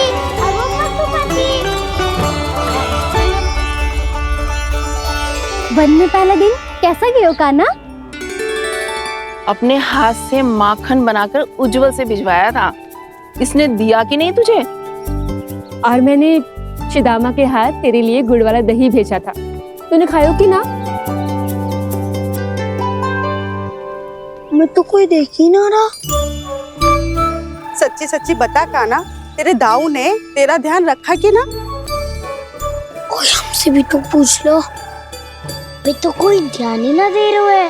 B: वन में पहला दिन कैसा गया कान्हा?
J: अपने हाथ से माखन बनाकर उज्जवल से भिजवाया था। इसने दिया कि नहीं तुझे?
P: और मैंने शिदामा के हाथ तेरे लिए गुड़ वाला दही भेजा था, तूने खायो कि ना?
B: मैं तो कोई देख ही ना रहा।
Q: सच्ची सच्ची बता कान्हा, तेरे दाऊ ने तेरा ध्यान रखा कि ना?
B: कोई हमसे भी तो पूछ लो।
C: वे तो कोई ध्यान ही ना दे रहे है।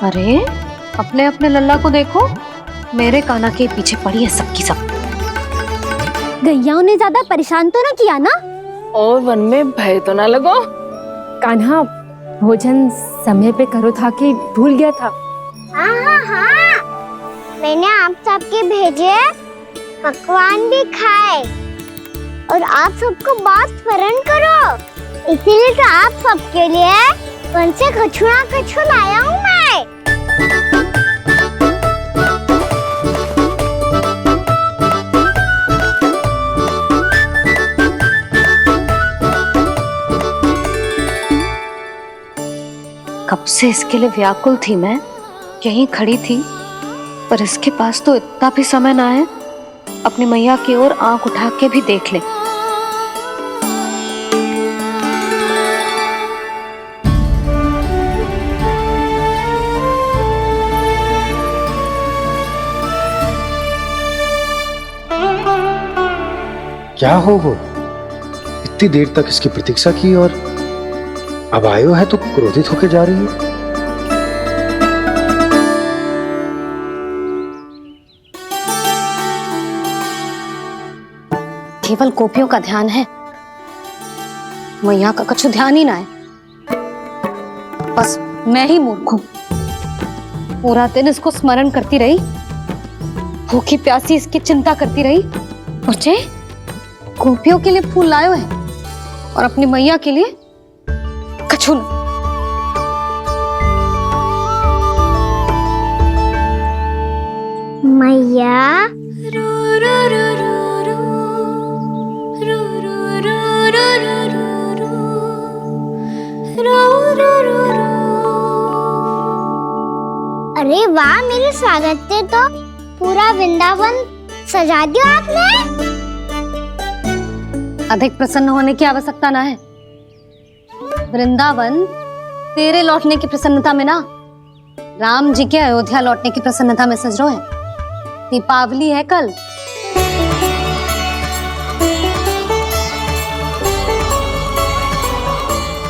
A: अरे अपने अपने लल्ला को देखो, मेरे कान्हा के पीछे पड़ी है सबकी सब।
C: गैयाओं ने ज्यादा परेशान तो ना किया ना?
J: और वन में भय तो ना लगो?
P: कान्हा भोजन समय पे करो था कि भूल गया था?
C: हाँ, मैंने आप सबके भेजे पकवान भी खाए और आप सबको बात स्मरण करो, इसीलिए तो आप सबके लिए वन से कछुआ कछु लाया हूँ मैं।
A: कब से इसके लिए व्याकुल थी मैं, यहीं खड़ी थी, पर इसके पास तो इतना भी समय ना है अपनी मैया की ओर आंख उठा के भी देख ले।
D: क्या हो वो? इतनी देर तक इसकी प्रतीक्षा की और अब आयो है तो क्रोधित होकर जा रही है।
A: केवल गोपियों का ध्यान है, मैया का कुछ ध्यान ही ना है। बस मैं ही मूर्ख हूं, पूरा दिन इसको स्मरण करती रही, भूखी प्यासी इसकी चिंता करती रही, और जे गोपियों के लिए फूल लायो है और अपनी मैया के लिए कछु न।
C: मैया अरे वाह, मेरे स्वागत से तो पूरा वृंदावन सजा दिया आपने।
A: अधिक प्रसन्न होने की आवश्यकता ना है। वृंदावन तेरे लौटने की प्रसन्नता में ना, राम जी के अयोध्या लौटने की प्रसन्नता में सज रहे हैं। दीपावली है कल।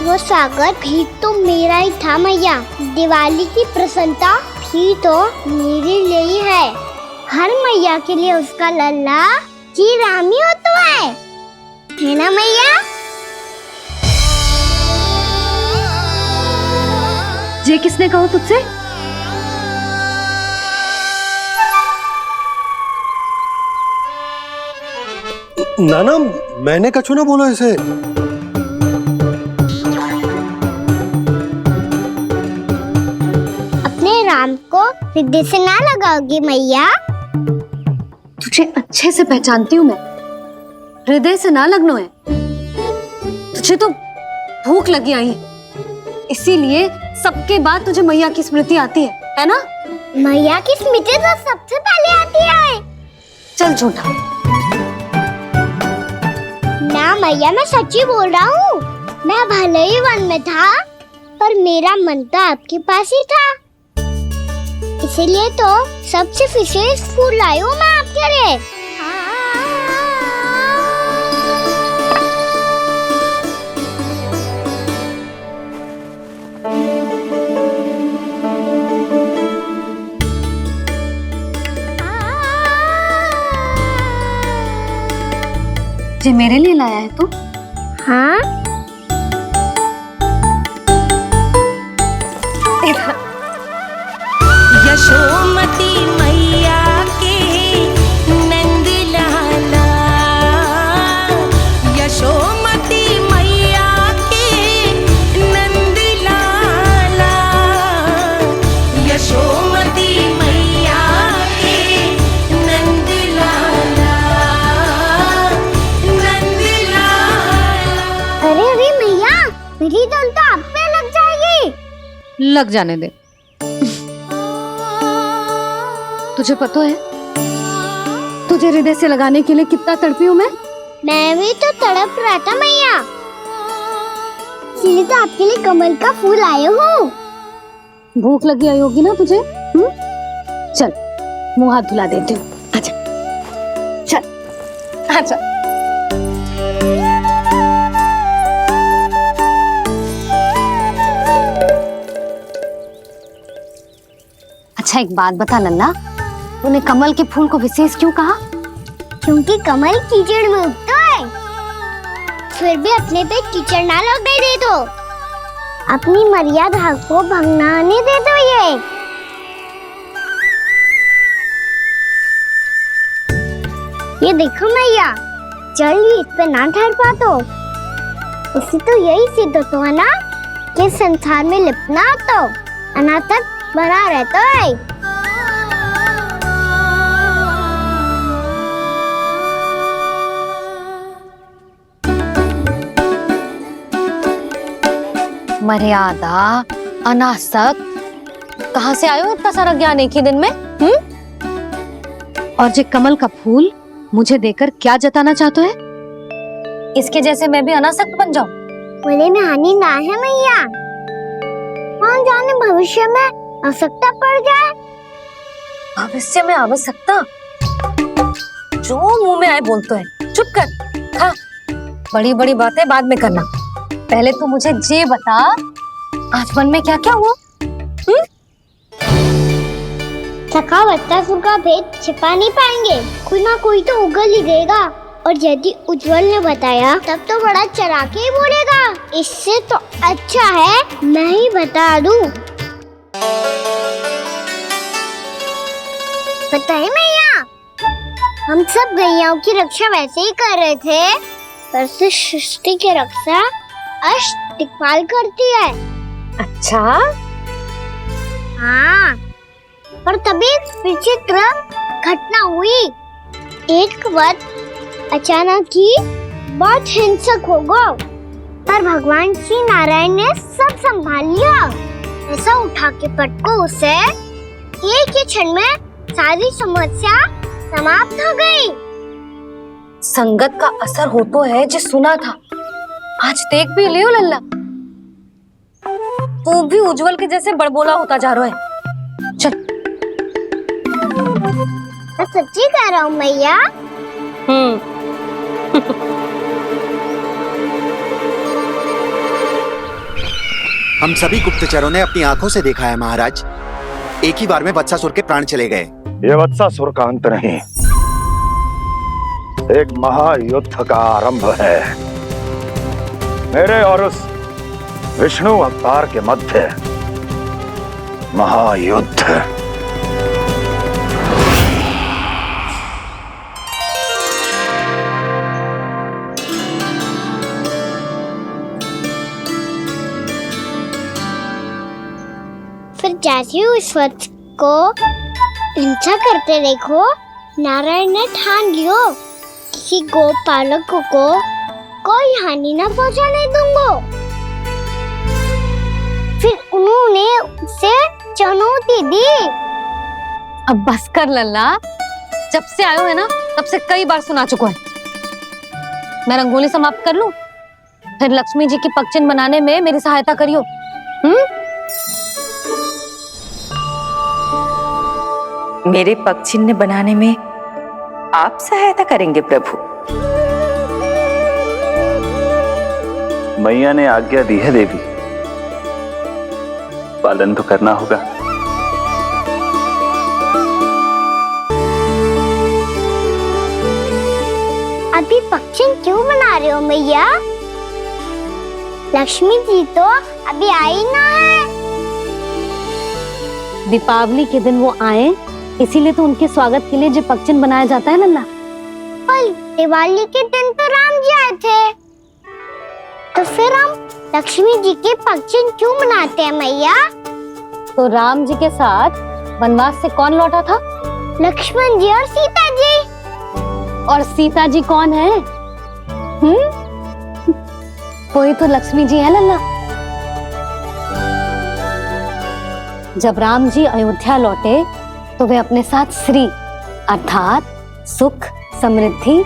C: वो स्वागत भी तो मेरा ही था मैया। दिवाली की प्रसन्नता भी तो मेरे लिए ही है। हर मैया के लिए उसका लल्ला जी राम ही होता है ना मैया?
A: ये किसने कहा तुझसे?
D: नाना, मैंने कछु ना बोला इसे।
C: अपने राम को हृदय से ना लगाओगी मैया?
A: तुझे अच्छे से पहचानती हूँ मैं, हृदय से ना लगनो है। तुझे तो भूख लगी आई है, इसीलिए सबके बाद तुझे मैया की स्मृति आती है ना?
C: मैया की स्मृति तो सबसे पहले आती है।
A: चल झूठा।
C: ना मैया, मैं सच्ची बोल रहा हूँ। मैं भले ही वन में था, पर मेरा मन तो आपके पास ही था, इसीलिए तो सबसे विशेष फूल लाई हूँ मैं आपके लिए।
A: ये मेरे लिए लाया है तू?
C: हाँ।
H: यशोमती मैया के नंद लाला, यशोमती मैया के नंद लाला, यशोमती मैया के नंद लाला, नंद लाला।
C: अरे अरे मैया, मेरी धुन तो आप पे लग जाएगी।
A: लग जाने दे। तुझे पता है तुझे हृदय से लगाने के लिए कितना तड़पी हूँ मैं?
C: मैं भी तो तड़प रहा था मैया, इसलिए तो आपके लिए कमल का फूल आया हूँ।
A: भूख लगी आई होगी ना तुझे? चल मुंह हाथ धुला देती हूँ, आजा। चल आजा। अच्छा एक बात बता लल्ला, तूने कमल के फूल को विशेष क्यों कहा?
C: क्योंकि कमल कीचड़ में उगता है। फिर भी अपने पे कीचड़ ना लगने दे दो, अपनी मर्यादा को भंगने दे दो। ये देखो मैया, जल इस पे ना ठहर पा तो इसी तो यही सिद्ध होता है ना कि संसार में लिपना तो अनाथ तक बना रहता है।
A: मर्यादा, अनासक, कहाँ से आयो इतना सारा ज्ञान एक ही दिन में? और जे कमल का फूल मुझे देकर क्या जताना चाहते है? इसके जैसे मैं भी अनासक्त बन जाऊं?
C: बोले में हानि ना है मैया, कौन जाने भविष्य में आवश्यकता पड़ जाए।
A: भविष्य में आवश्यकता? जो मुंह में आए बोलते हैं, चुप कर। हाँ, बड़ी बड़ी बातें बाद में करना, पहले तू मुझे ये बता आज मन में क्या क्या हुआ?
C: सखा बत्तासुर का भेद छिपा नहीं पाएंगे, कोई ना कोई तो उगल ही देगा। और यदि उज्जवल ने बताया तब तो बड़ा चला के ही बोलेगा। इससे तो अच्छा है मैं ही बता दूं। पता है मैया, हम सब गैयाओं की रक्षा वैसे ही कर रहे थे, पर से सृष्टि की रक्षा अष्ट दिक्पाल करती है।
A: अच्छा?
C: हाँ, पर तभी विचित्र घटना हुई। एक वक्त अचानक ही बहुत हिंसक हो गया, पर भगवान श्री नारायण ने सब संभाल लिया। ऐसा उठा के पटको उसे, एक ही क्षण में सारी समस्या समाप्त हो गई।
A: संगत का असर हो तो है जो सुना था, आज देख भी लियो लल्ला, तू भी उज्जवल के जैसे बड़बोला होता जा रहा है। चल।
C: मैं सच्ची कह रहा हूँ मैया।
R: हम सभी गुप्तचरों ने अपनी आंखों से देखा है महाराज, एक ही बार में वत्सासुर के प्राण चले गए।
K: ये वत्सासुर का अंत नहीं, एक महायुद्ध का आरंभ है। मेरे और उस विष्णु अवतार के मध्य महायुद्ध।
C: फिर जैसे ही उस वत्स को हिंसा करते देखो, नारायण ने ठान लियो किसी गोपालक को कोई हानि न पहुंचाने दूंगा। फिर उन्होंने उसे चुनौती दी।
A: अब बस कर लल्ला, जब से आयो है ना तब से कई बार सुना चुका है। मैं रंगोली समाप्त कर लूं, फिर लक्ष्मी जी की पगचिन बनाने में मेरी सहायता करियो।
N: मेरे पगचिन्ह बनाने में आप सहायता करेंगे प्रभु?
O: मैया ने आज्ञा दी है देवी, पालन तो करना होगा।
C: अभी पक्षी क्यों बना रहे हो मैया? लक्ष्मी जी तो अभी आई ना है।
A: दीपावली के दिन वो आए, इसीलिए तो उनके स्वागत के लिए जो पगचिन बनाया जाता है लल्ला।
C: पर दिवाली के दिन तो राम जी आए थे, तो फिर हम लक्ष्मी जी के पगचिन क्यों बनाते हैं मैया?
A: तो राम जी के साथ वनवास से कौन लौटा था?
C: लक्ष्मण जी और सीता जी।
A: और सीता जी कौन है? कोई तो लक्ष्मी जी है लल्ला। जब राम जी अयोध्या लौटे तो वे अपने साथ श्री अर्थात सुख, समृद्धि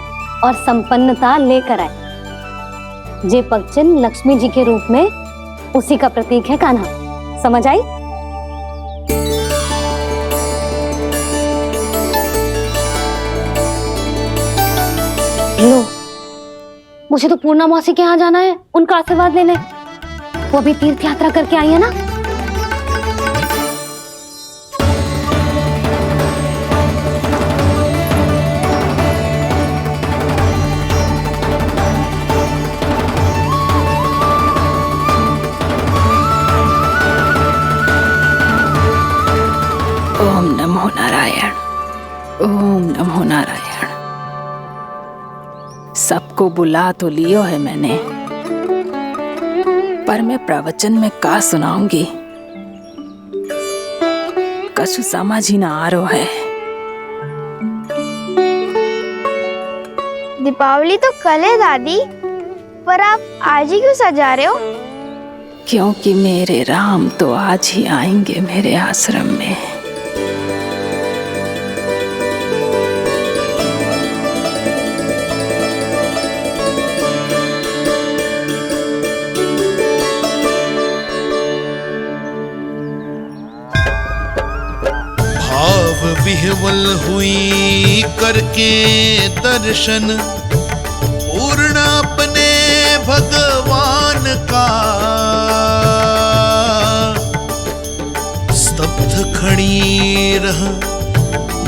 A: और संपन्नता लेकर आए। जे पगचिन लक्ष्मी जी के रूप में उसी का प्रतीक है कान्हा। समझ आई? लो, मुझे तो पूर्णा मौसी के यहाँ जाना है, उनका आशीर्वाद लेने। वो भी तीर्थ यात्रा करके आई है ना।
J: नारायण, ओम नमो नारायण। सबको बुला तो लियो है मैंने, पर मैं प्रवचन में का सुनाऊंगी, कछु समझ ही ना आ रहा है।
B: दीपावली तो कल है दादी, पर आप आज ही क्यों सजा रहे हो?
J: क्योंकि मेरे राम तो आज ही आएंगे मेरे आश्रम में।
I: भाव विह्वल हुई करके दर्शन, पूर्ण अपने भगवान का, स्तब्ध खड़ी रह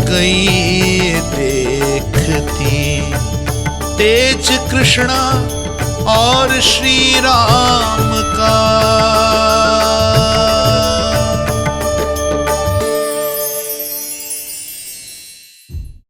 I: गई देखती, तेज कृष्णा और श्री राम का।